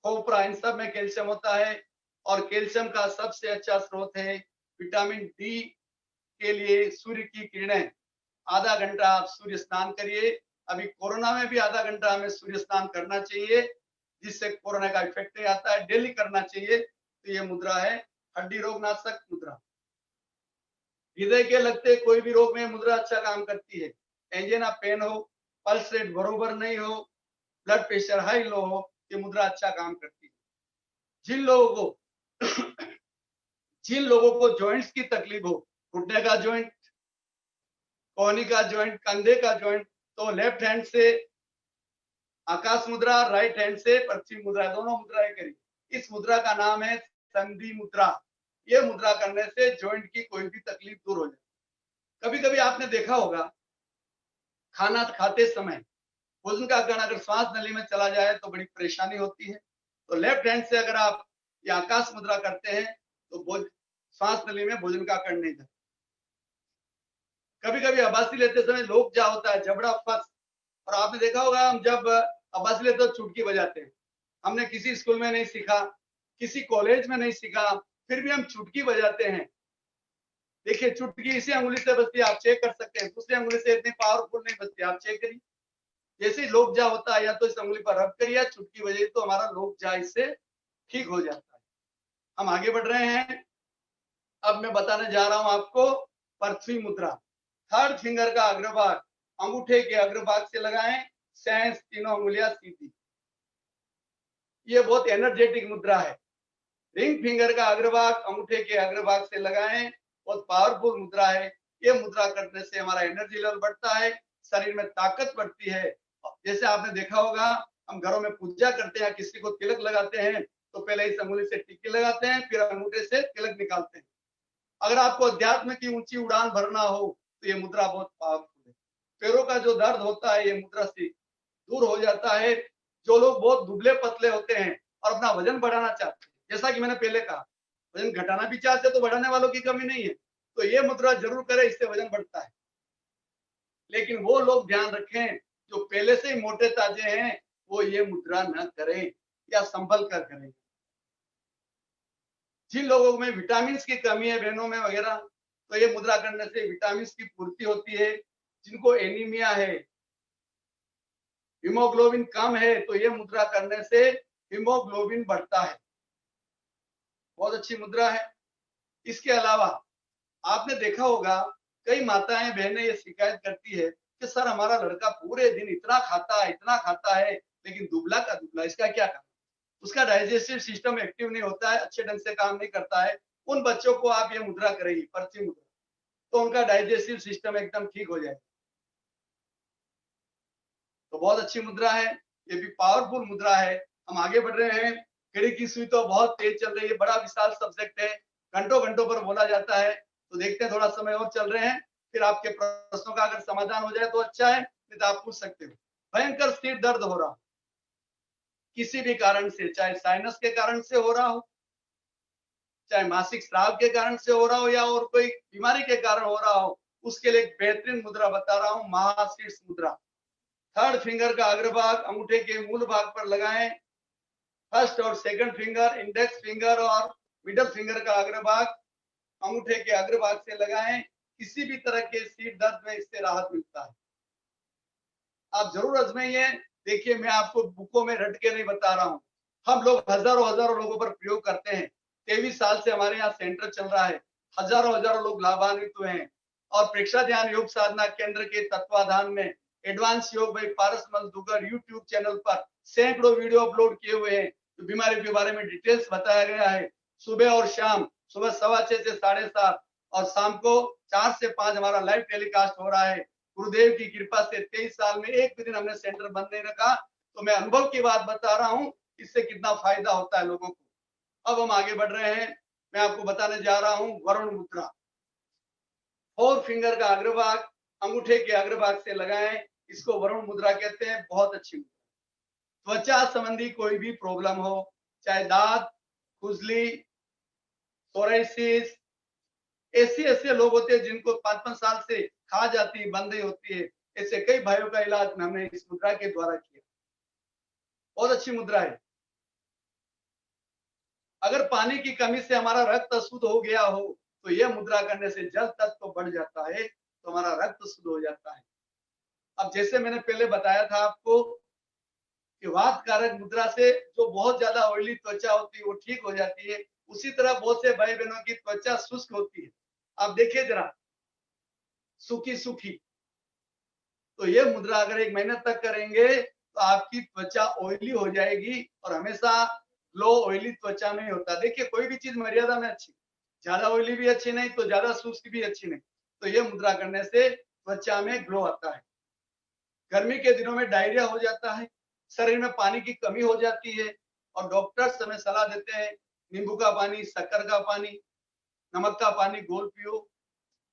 खोपरा, इन सब में कैल्शियम होता है। और कैल्शियम का सबसे अच्छा स्रोत है विटामिन डी के लिए सूर्य की किरणें। आधा घंटा आप सूर्य स्नान करिए। अभी कोरोना में भी आधा घंटा हमें सूर्य स्नान करना चाहिए, जिससे कोरोना का इफेक्ट नहीं आता है। डेली करना चाहिए। तो ये मुद्रा है हड्डी रोग नाशक मुद्रा। हृदय के लगते कोई भी रोग में मुद्रा अच्छा काम करती है। एंजिना पेन हो, पल्स रेट बरोबर नहीं हो, ब्लड प्रेशर हाई लो हो, ये मुद्रा अच्छा काम करती है। जिन लोगों को जिन लोगों को जॉइंट्स की तकलीफ हो, घुटने का जॉइंट, कोहनी का जॉइंट, कंधे का जॉइंट, तो लेफ्ट हैंड से आकाश मुद्रा, राइट हैंड से पृथ्वी मुद्रा, दोनों मुद्राएं करी। इस मुद्रा का नाम है संधि मुद्रा। ये मुद्रा करने से जॉइंट की कोई भी तकलीफ दूर हो जाए। कभी कभी आपने देखा होगा खाना खाते समय भोजन का कण अगर श्वास नली में चला जाए तो बड़ी परेशानी होती है। तो लेफ्ट हैंड से अगर आप ये आकाश मुद्रा करते हैं तो श्वास नली में भोजन का कण नहीं जाता। कभी कभी आबासी लेते समय लोग क्या होता है, जबड़ा फंस, और आपने देखा होगा हम जब आबासी लेते तो चुटकी बजाते हैं। हमने किसी स्कूल में नहीं सीखा, किसी कॉलेज में नहीं सीखा, फिर भी हम चुटकी बजाते हैं। देखिए चुटकी इसी अंगुली से बजती है, आप चेक कर सकते हैं, दूसरी अंगुली से इतनी पावरफुल नहीं बजती, आप चेक करिए। जैसे लोग जा होता है या तो इस अंगुली पर रब करिए, चुटकी बजाइए तो हमारा लोग जा इससे ठीक हो जाता है। हम आगे बढ़ रहे हैं। अब मैं बताने जा रहा हूं आपको पृथ्वी मुद्रा। थर्ड फिंगर का अग्रभाग अंगूठे के अग्रभाग से लगाएं, सेंस तीनों उंगलियां सीधी। ये बहुत एनर्जेटिक मुद्रा है। रिंग फिंगर का अग्रभाग अंगूठे के अग्रभाग से लगाएं, बहुत पावरफुल मुद्रा है। ये मुद्रा करने से हमारा एनर्जी लेवल बढ़ता है, शरीर में ताकत बढ़ती है। जैसे आपने देखा होगा हम घरों में पूजा करते हैं, किसी को तिलक लगाते हैं तो पहले इस अंगुली से टिक्की लगाते हैं, फिर अंगूठे से तिलक निकालते हैं। अगर आपको अध्यात्म की ऊंची उड़ान भरना हो तो ये मुद्रा बहुत पावरफुल है। पैरों का जो दर्द होता है ये मुद्रा से दूर हो जाता है। जो लोग बहुत दुबले पतले होते हैं और अपना वजन बढ़ाना चाहते हैं, जैसा कि मैंने पहले कहा, वजन घटाना भी चाहते तो बढ़ाने वालों की कमी नहीं है, तो ये मुद्रा जरूर करें, इससे वजन बढ़ता है। लेकिन वो लोग ध्यान रखें जो पहले से ही मोटे ताजे हैं, वो ये मुद्रा न करें या संभल कर करें। जिन लोगों में विटामिन की कमी है, बहनों में वगैरह, तो ये मुद्रा करने से विटामिन की पूर्ति होती है। जिनको एनीमिया है, हीमोग्लोबिन कम है, तो ये मुद्रा करने से हीमोग्लोबिन बढ़ता है। बहुत अच्छी मुद्रा है। इसके अलावा आपने देखा होगा कई माताएं बहनें ये शिकायत करती है कि सर हमारा लड़का पूरे दिन इतना खाता है लेकिन दुबला का दुबला, इसका क्या कारण? उसका डाइजेस्टिव सिस्टम एक्टिव नहीं होता है, अच्छे ढंग से काम नहीं करता है। उन बच्चों को आप ये मुद्रा करेंगे, पृथ्वी मुद्रा, तो उनका डाइजेस्टिव सिस्टम एकदम ठीक हो जाएगा। तो बहुत अच्छी मुद्रा है, ये भी पावरफुल मुद्रा है। हम आगे बढ़ रहे हैं। कड़ी की सुई तो बहुत तेज चल रही है, बड़ा विशाल सब्जेक्ट है, घंटों घंटों पर बोला जाता है। तो देखते हैं, थोड़ा समय और चल रहे हैं, फिर आपके प्रश्नों का अगर समाधान हो जाए तो अच्छा है, नहीं तो आप पूछ सकते हो। भयंकर सिर दर्द हो रहा किसी भी कारण से, चाहे साइनस के कारण से हो रहा हो, चाहे मासिक स्राव के कारण से हो रहा हो, या और कोई बीमारी के कारण हो रहा हो, उसके लिए एक बेहतरीन मुद्रा बता रहा हूं, महाशीर्ष मुद्रा। थर्ड फिंगर का अग्रभाग अंगूठे के मूल भाग पर लगाएं। फर्स्ट और सेकंड फिंगर, इंडेक्स फिंगर और मिडल फिंगर का अग्रभाग अंगूठे के अग्रभाग से लगाएं। किसी भी तरह के सिर दर्द में इससे राहत मिलता है। आप जरूर आजमाइए। देखिए मैं आपको बुकों में रट के नहीं बता रहा हूं, हम लोग हजारों हजारों लोगों पर प्रयोग करते हैं। 23 साल से हमारे यहाँ सेंटर चल रहा है, हजारों हजारों लोग लाभान्वित हुए हैं। और प्रेक्षा ध्यान योग साधना केंद्र के तत्वाधान में एडवांस योग भाई पारस मजदूगर यूट्यूब चैनल पर सैकड़ों वीडियो अपलोड किए हुए हैं, तो बीमारी के बारे में डिटेल्स बताया गया है। सुबह और शाम, सुबह 6:15 से 7:30 और शाम को 4 से 5 हमारा लाइव टेलीकास्ट हो रहा है। गुरुदेव की कृपा से 23 साल में एक भी दिन हमने सेंटर बंद नहीं रखा, तो मैं अनुभव की बात बता रहा हूं, इससे कितना फायदा होता है लोगों को। अब हम आगे बढ़ रहे हैं। मैं आपको बताने जा रहा हूं वरुण मुद्रा। 4 फिंगर का अग्रभाग अंगूठे के अग्रभाग से लगाएं, इसको वरुण मुद्रा कहते हैं। बहुत अच्छी मुद्रा। त्वचा संबंधी कोई भी प्रॉब्लम हो, चाहे दांत, खुजली, सोराइसिस, ऐसे लोग होते हैं जिनको 5-5 साल से खा जाती है, बंद नहीं होती है, ऐसे कई भाइयों का इलाज हमने इस मुद्रा के द्वारा किया। बहुत अच्छी मुद्रा है। अगर पानी की कमी से हमारा रक्त अशुद्ध हो गया हो तो यह मुद्रा करने से जल तत्व तो बढ़ जाता है, तो हमारा रक्त शुद्ध हो जाता है। अब जैसे मैंने पहले बताया था आपको कि वात कारक मुद्रा से जो बहुत ज्यादा ऑयली त्वचा होती है वो ठीक हो जाती है, उसी तरह बहुत से भाई बहनों की त्वचा शुष्क होती है, आप देखिए जरा, सूखी सूखी। तो ये मुद्रा अगर 1 महीने तक करेंगे तो आपकी त्वचा ऑयली हो जाएगी, और हमेशा ग्लो ऑयली त्वचा में होता। देखिए कोई भी चीज मर्यादा में अच्छी, ज्यादा ऑयली भी अच्छी नहीं तो ज्यादा शुष्क भी अच्छी नहीं। तो ये मुद्रा करने से त्वचा में ग्लो आता है। गर्मी के दिनों में डायरिया हो जाता है, शरीर में पानी की कमी हो जाती है, और डॉक्टर्स हमें सलाह देते हैं नींबू का पानी, शक्कर का पानी, नमक का पानी घोल पियो।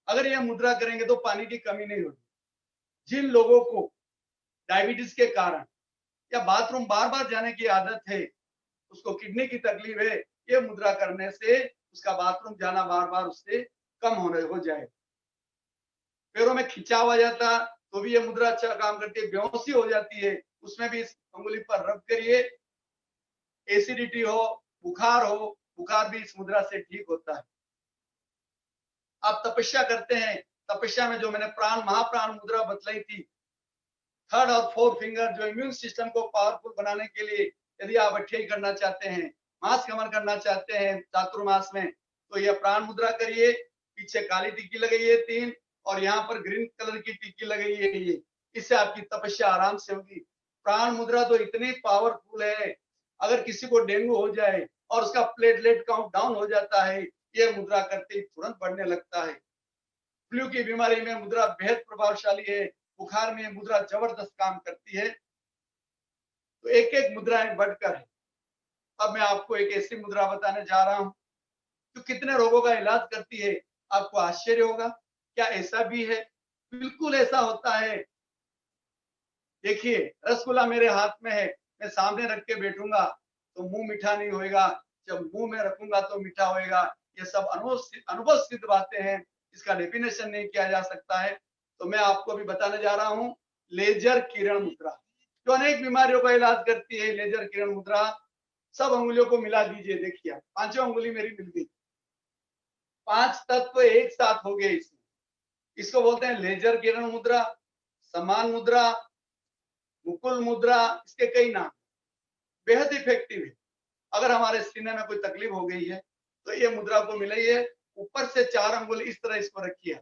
अगर यह मुद्रा करेंगे तो पानी की कमी नहीं होगी। जिन लोगों को डायबिटीज के कारण या बाथरूम बार बार जाने की आदत है, उसको किडनी की तकलीफ है, ये मुद्रा करने से उसका बाथरूम जाना बार बार उससे कम होने हो जाए। पैरों में खिंचाव आ जाता तो भी ये मुद्रा अच्छा काम करती है। बेहोशी हो जाती है, उसमें भी इस अंगुली पर रब करिए। एसिडिटी हो, बुखार हो, बुखार भी इस मुद्रा से ठीक होता है। आप तपस्या करते हैं, तपस्या में जो मैंने प्राण महाप्राण मुद्रा बतलाई थी, 3rd और 4th फिंगर, जो इम्यून सिस्टम को पावरफुल बनाने के लिए, यदि आप अठ्याई करना चाहते हैं, मास गमन करना चाहते हैं चातुर्मास में, तो यह प्राण मुद्रा करिए। पीछे काली टिक्की लगाइए 3, और यहाँ पर ग्रीन कलर की टिक्की लगाइए। ये इससे आपकी तपस्या आराम से होगी। प्राण मुद्रा तो इतनी पावरफुल है, अगर किसी को डेंगू हो जाए और उसका प्लेटलेट काउंट डाउन हो जाता है, ये मुद्रा करते ही तुरंत बढ़ने लगता है। फ्लू की बीमारी में मुद्रा बेहद प्रभावशाली है, बुखार में मुद्रा जबरदस्त काम करती है। तो एक एक मुद्राएं बढ़कर है। अब मैं आपको एक ऐसी मुद्रा बताने जा रहा हूं जो कितने रोगों का इलाज करती है। आपको आश्चर्य होगा, क्या ऐसा भी है? बिल्कुल ऐसा होता है। देखिए, रसगुल्ला मेरे हाथ में है, मैं सामने रख के बैठूंगा तो मुंह मीठा नहीं होएगा, जब मुंह में रखूंगा तो मीठा होएगा। ये सब अनुभव सिद्ध बातें हैं, इसका डेफिनेशन नहीं किया जा सकता है। तो मैं आपको अभी बताने जा रहा हूं लेजर किरण मुद्रा, जो अनेक बीमारियों का इलाज करती है। लेजर किरण मुद्रा, सब अंगुलियों को मिला दीजिए। देखिए, पांचों अंगुली मेरी मिल गई, 5 तत्व एक साथ हो गए इसमें। इसको बोलते हैं लेजर किरण मुद्रा, समान मुद्रा, मुकुल मुद्रा, इसके कई नाम। बेहद इफेक्टिव है। अगर हमारे सीने में कोई तकलीफ हो गई है तो ये मुद्रा को मिलाइए, ऊपर से 4 अंगुल इस तरह इसको रखिए।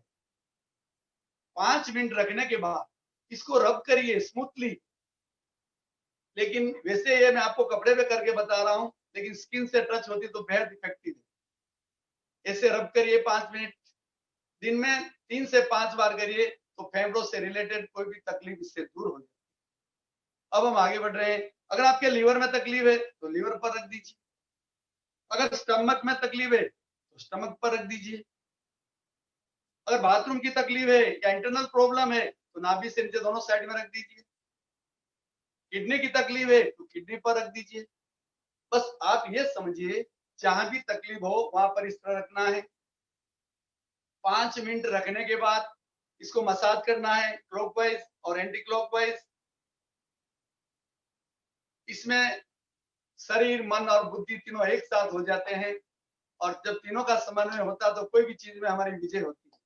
5 मिनट रखने के बाद इसको रब करिए स्मूथली। लेकिन वैसे ये मैं आपको कपड़े पे करके बता रहा हूं, लेकिन स्किन से टच होती तो बेहद इफेक्टिव है। ऐसे रब करिए 5 मिनट, दिन में 3 से 5 बार करिए, तो फेफड़ों से रिलेटेड कोई भी तकलीफ इससे दूर हो जाए। अब हम आगे बढ़ रहे हैं। अगर आपके लीवर में तकलीफ है तो लीवर पर रख दीजिए। अगर स्टमक में तकलीफ है तो स्टमक पर रख दीजिए। अगर बाथरूम की तकलीफ है या इंटरनल प्रॉब्लम है तो नाभि से नीचे दोनों साइड में रख दीजिए। किडनी की तकलीफ है तो किडनी पर रख दीजिए। बस आप ये समझिए, जहां भी तकलीफ हो वहां पर इस तरह रखना है। 5 मिनट रखने के बाद इसको मसाज करना है, क्लॉकवाइज और एंटी क्लॉकवाइज। इसमें शरीर, मन और बुद्धि तीनों एक साथ हो जाते हैं, और जब तीनों का समन्वय होता है तो कोई भी चीज में हमारी विजय होती है।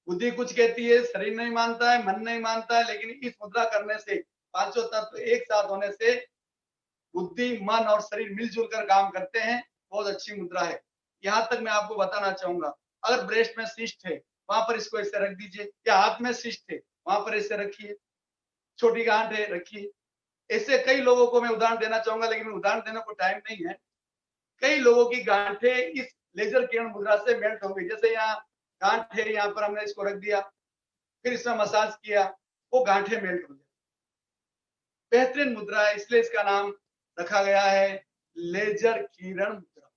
बुद्धि कुछ कहती है, शरीर नहीं मानता है, मन नहीं मानता है, लेकिन इस मुद्रा करने से, पांचों तत्व एक साथ होने से बुद्धि, मन और शरीर मिलजुल कर काम करते हैं। बहुत अच्छी मुद्रा है। यहाँ तक मैं आपको बताना चाहूंगा, अगर ब्रेस्ट में सिस्ट है वहां पर इसको ऐसे रख दीजिए, या हाथ में सिस्ट है वहां पर ऐसे रखिए, छोटी गांठ है रखिए। ऐसे कई लोगों को मैं उदाहरण देना चाहूंगा, लेकिन उदाहरण देने को टाइम नहीं है। कई लोगों की गांठें इस लेजर किरण मुद्रा से मेल्ट हो गई। जैसे यहाँ गांठ है, यहाँ पर हमने इसको रख दिया, फिर इसमें मसाज किया, वो गांठें मेल्ट हो गई। बेहतरीन मुद्रा है, इसलिए इसका नाम रखा गया है लेजर किरण मुद्रा।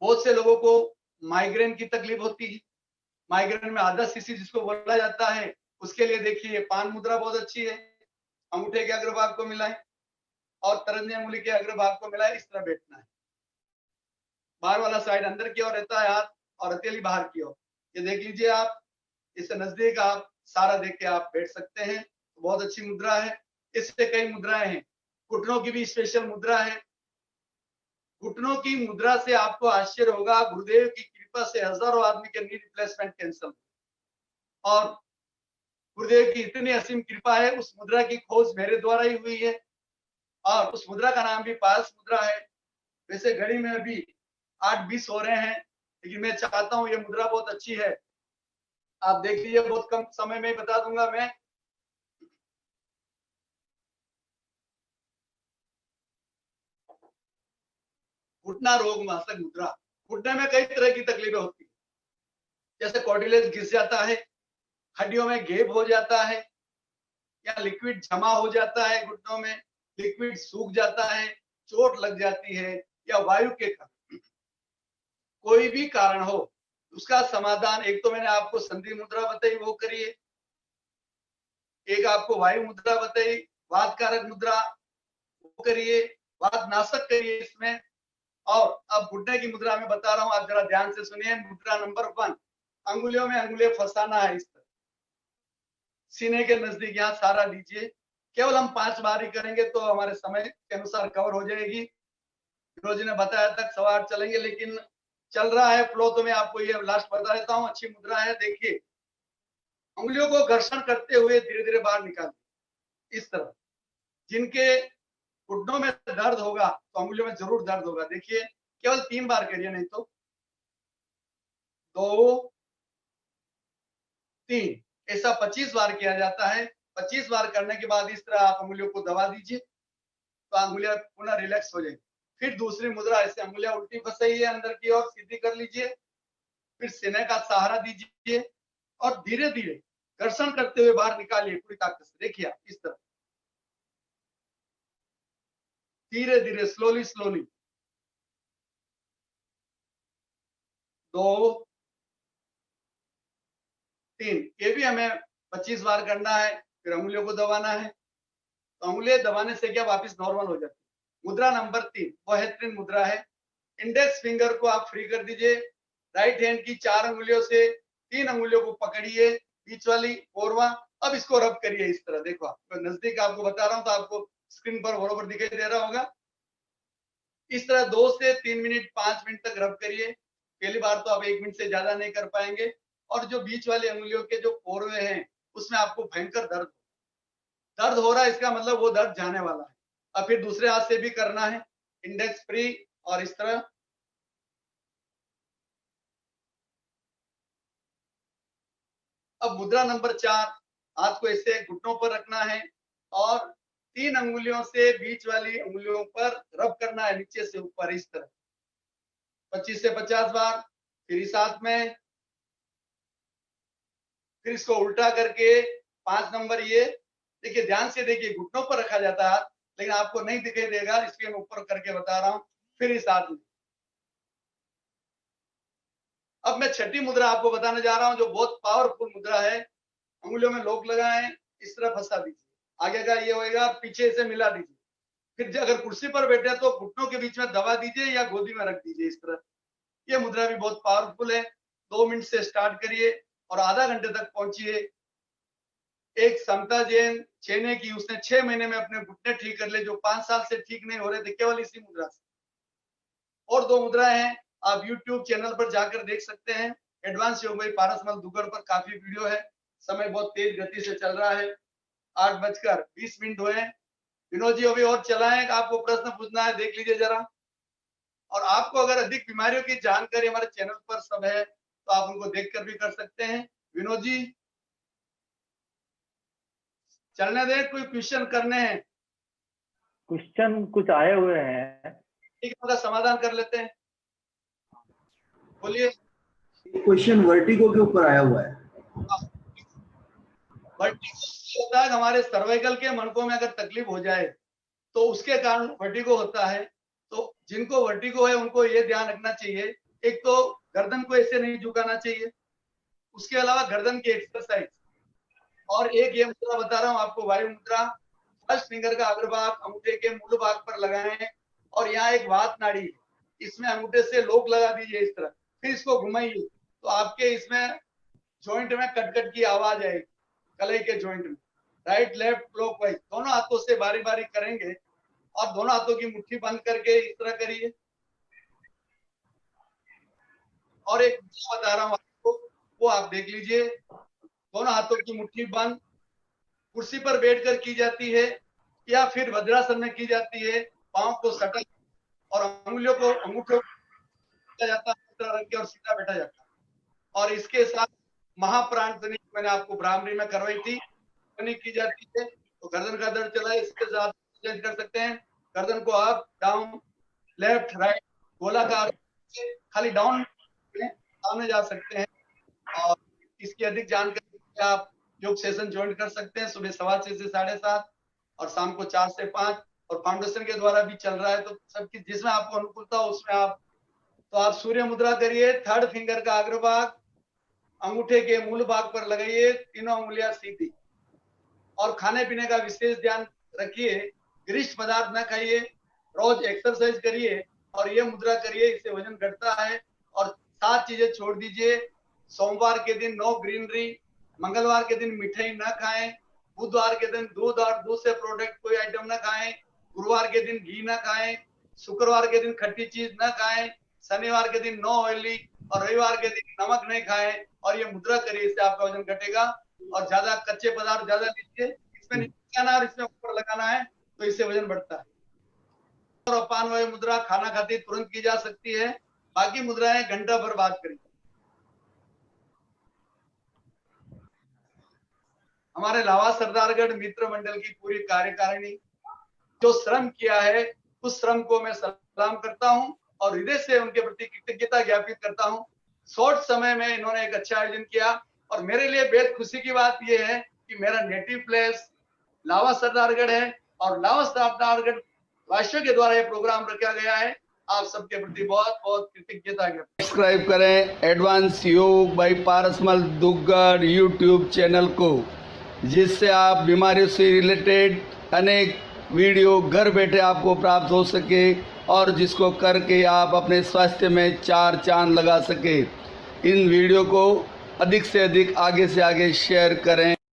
बहुत से लोगों को माइग्रेन की तकलीफ होती है। माइग्रेन में आधा सीसी जिसको बोला जाता है, उसके लिए देखिए पान मुद्रा बहुत अच्छी है। अंगूठे के अग्रभाग को मिलाएं और तरंजनी अंगुली के अग्रभाग को मिलाएं, इस तरह बैठना है। बाहर वाला साइड अंदर की ओर रहता है हाथ, और हथेली बाहर की ओर। ये देख लीजिए आप, इससे नजदीक आप सारा देख के आप बैठ सकते हैं। तो बहुत अच्छी मुद्रा है। इससे कई मुद्राएं हैं। घुटनों की भी स्पेशल मुद्रा है। घुटनों की मुद्रा से आपको आश्चर्य होगा, गुरुदेव की कृपा से हजारों आदमी के नी रिप्लेसमेंट कैंसल, और गुरुदेव की इतनी असीम कृपा है, उस मुद्रा की खोज मेरे द्वारा ही हुई है। और उस मुद्रा का नाम भी पारस मुद्रा है। वैसे घड़ी में अभी 8:20 हो रहे हैं, लेकिन मैं चाहता हूँ ये मुद्रा बहुत अच्छी है, आप देख लीजिए, बहुत कम समय में बता दूंगा मैं। घुटना रोग मासक मुद्रा। घुटने में कई तरह की तकलीफें होती है, जैसे कॉर्टिलेज घिस जाता है, हड्डियों में घेप हो जाता है, या लिक्विड जमा हो जाता है घुटनों में, लिक्विड सूख जाता है, चोट लग जाती है, या वायु के कारण कोई भी कारण हो, उसका समाधान एक तो मैंने आपको संधि मुद्रा बताई, वो करिए। एक आपको वायु मुद्रा बताई, वात कारक मुद्रा, वो करिए। वात नाशक करिए इसमें। और अब घुटने की मुद्रा में बता रहा हूं, आप जरा ध्यान से सुनिए। मुद्रा नंबर 1, अंगुलियों में अंगुलियां फंसाना है इस तरह, सीने के नजदीक यहाँ सारा लीजिए। केवल हम 5 बार ही करेंगे तो हमारे समय के अनुसार कवर हो जाएगी। फिरोजी ने बताया तक 8:15 चलेंगे, लेकिन चल रहा है फ्लो, तो मैं आपको ये लास्ट बता देता हूँ। अच्छी मुद्रा है, देखिए। उंगलियों को घर्षण करते हुए धीरे धीरे बाहर निकालिए इस तरह। जिनके घुटनों में दर्द होगा तो उंगलियों में जरूर दर्द होगा। देखिए, केवल 3 बार करिए, नहीं तो 2, 3, ऐसा 25 बार किया जाता है। 25 बार करने के बाद इस तरह आप उंगलियों को दबा दीजिए, तो अंगुलियां पुनः रिलैक्स हो जाएगी। फिर दूसरी मुद्रा, ऐसे अंगुलियां उल्टी फंसाई है, अंदर की ओर सीधी कर लीजिए, फिर सीने का सहारा दीजिए और धीरे धीरे घर्षण करते हुए बाहर निकालिए पूरी ताकत से। देखिए आप इस तरह, धीरे धीरे, स्लोली स्लोली। 2, 3, ये भी हमें 25 बार करना है। फिर उंगलियों को दबाना है, तो उंगलियां दबाने से क्या वापस नॉर्मल हो जाती है। मुद्रा नंबर 3 वो हेतृन मुद्रा है। इंडेक्स फिंगर को आप फ्री कर दीजिए, राइट हैंड की 4 अंगुलियों से 3 अंगुलियों को पकड़िए, बीच वाली फोरवा। अब इसको रब करिए इस तरह। देखो, आप नजदीक आपको बता रहा हूं तो आपको स्क्रीन पर बरोबर दिखाई दे रहा होगा। इस तरह 2 से 3 मिनट, 5 मिनट तक रब करिए। पहली बार तो आप 1 मिनट से ज्यादा नहीं कर पाएंगे। और जो बीच वाली अंगुलियों के जो फोरवे हैं, उसमें आपको भयंकर दर्द हो रहा है, इसका मतलब वो दर्द जाने वाला है। अब फिर दूसरे हाथ से भी करना है, इंडेक्स फ्री और इस तरह। अब मुद्रा नंबर 4, हाथ को ऐसे घुटनों पर रखना है और 3 अंगुलियों से बीच वाली अंगुलियों पर रब करना है, नीचे से ऊपर इस तरह, 25 से 50 बार। फिर इस हाथ में, फिर इसको उल्टा करके 5 नंबर ये। देखिए, ध्यान से देखिए, घुटनों पर रखा जाता है हाथ, लेकिन आपको नहीं दिखाई देगा, इसलिए मैं ऊपर करके बता रहा हूं। फिर इस हाथ में। अब मैं छठी मुद्रा आपको बताने जा रहा हूं, जो बहुत पावरफुल मुद्रा है। अंगुलियों में लोक लगाएं, इस तरह फंसा दीजिए। आगे का ये होएगा, पीछे से मिला दीजिए। फिर अगर कुर्सी पर बैठे तो घुटनों के बीच में दबा दीजिए या गोदी में रख दीजिए इस तरह। ये मुद्रा भी बहुत पावरफुल है। 2 मिनट से स्टार्ट करिए और आधा घंटे तक पहुंचिए। एक समता जैन चेन्नई की, उसने 6 महीने में अपने घुटने ठीक कर ले, जो 5 साल से ठीक नहीं हो रहे थे, केवल इसी मुद्रा से। और 2 मुद्राएं हैं, आप YouTube चैनल पर जाकर देख सकते हैं। एडवांस योग भाई पारसमल दुगड़ पर काफी वीडियो है। समय बहुत तेज गति से चल रहा है। 8:20 हुए। विनोद जी अभी और चलाएं, आपको प्रश्न पूछना है, देख लीजिए जरा। और आपको अगर अधिक बीमारियों की जानकारी हमारे चैनल पर सब है, तो आप उनको देखकर भी कर सकते हैं। विनोद जी चलने दें, कोई क्वेश्चन करने हैं? क्वेश्चन कुछ आए हुए हैं, ठीक है, उनका समाधान कर लेते हैं। बोलिए। क्वेश्चन वर्टिगो के ऊपर आया हुआ है। वर्टिगो होता है हमारे सर्वाइकल के मणकों में अगर तकलीफ हो जाए तो उसके कारण वर्टिगो होता है। तो जिनको वर्टिगो है उनको ये ध्यान रखना चाहिए, एक तो गर्दन को ऐसे नहीं झुकाना चाहिए, उसके अलावा गर्दन की एक्सरसाइज। और एक ये मुद्रा बता रहा हूँ आपको, वायु मुद्रा। फर्स्ट फिंगर का अग्रभाग अंगूठे के मूल भाग पर लगाएं और यहाँ एक वात नाड़ी है, इसमें अंगूठे से लोक लगा दीजिए इस तरह। फिर इसको घुमाइए तो आपके इसमें जॉइंट में कटकट की आवाज आएगी, कलाई के जॉइंट में। राइट लेफ्ट क्लॉकवाइज दोनों हाथों से बारी बारी करेंगे और दोनों हाथों की मुट्ठी बंद करके इस तरह करिए। और एक बता रहा हूँ आपको, वो आप देख लीजिए। दोनों हाथों की मुट्ठी बंद, कुर्सी पर बैठकर की जाती है या फिर वज्रासन में की जाती है। पांव को सटा, और अंगुलियों को अंगूठों को जाता है रख के और सीधा बैठा जाता है। और इसके साथ महाप्राण ध्वनि मैंने आपको ब्राह्मणी में करवाई थी, ध्वनि की जाती है। तो गर्दन का दर्द चला है, इसके साथ चेंज कर सकते हैं। गर्दन को अप डाउन लेफ्ट राइट गोलाकार खाली डाउन सामने जा सकते हैं। और इसकी अधिक जानकारी के लिए आप योग सेशन ज्वाइन कर सकते हैं सुबह 6:15 से 7:30 और शाम को 4 से 5। और फाउंडेशन के द्वारा भी चल रहा है, तो सबकी जिसमें आपको अनुकूलता हो उसमें आप सूर्य मुद्रा करिए। थर्ड फिंगर का अग्रभाग अंगूठे के मूल भाग पर लगाइए, तीनों उंगलियां सीधी। और खाने पीने का विशेष ध्यान रखिए, गरिष्ठ पदार्थ न खाइए, रोज एक्सरसाइज करिए और ये मुद्रा करिए, इससे वजन घटता है। और 7 चीजें छोड़ दीजिए। सोमवार के दिन नो ग्रीनरी, मंगलवार के दिन मिठाई न खाएं, बुधवार के दिन दूध और दूध से प्रोडक्ट कोई आइटम न खाएं, गुरुवार के दिन घी न खाएं, शुक्रवार के दिन खट्टी चीज न खाएं, शनिवार के दिन नो ऑयली और रविवार के दिन नमक नहीं खाएं। और ये मुद्रा करिए, इससे आपका वजन घटेगा। और ज्यादा कच्चे पदार्थ ज्यादा लीजिए, इसमें नीचे लगाना और इसमें ऊपर लगाना है, तो इससे वजन बढ़ता है। और अपान वायु मुद्रा खाना खाते तुरंत की जा सकती है, बाकी मुद्राएं घंटा भर बाद करें। हमारे लावा सरदारगढ़ मित्र मंडल की पूरी कार्यकारिणी जो श्रम किया है, उस श्रम को मैं सलाम करता हूं और हृदय से उनके प्रति कृतज्ञता ज्ञापित करता हूं। शॉर्ट समय में इन्होंने एक अच्छा आयोजन किया और मेरे लिए बेहद खुशी की बात यह है कि मेरा नेटिव प्लेस लावा सरदारगढ़ है और लावा सरदारगढ़ वासियों के द्वारा यह प्रोग्राम रखा गया है। आप सबके प्रति बहुत बहुत कृतज्ञता ज्ञापित। सब्सक्राइब करें एडवांस योग by Parasmal Duggar YouTube channel को, जिससे आप बीमारियों से रिलेटेड अनेक वीडियो घर बैठे आपको प्राप्त हो सके और जिसको करके आप अपने स्वास्थ्य में 4 चांद लगा सके। इन वीडियो को अधिक से अधिक आगे से आगे शेयर करें।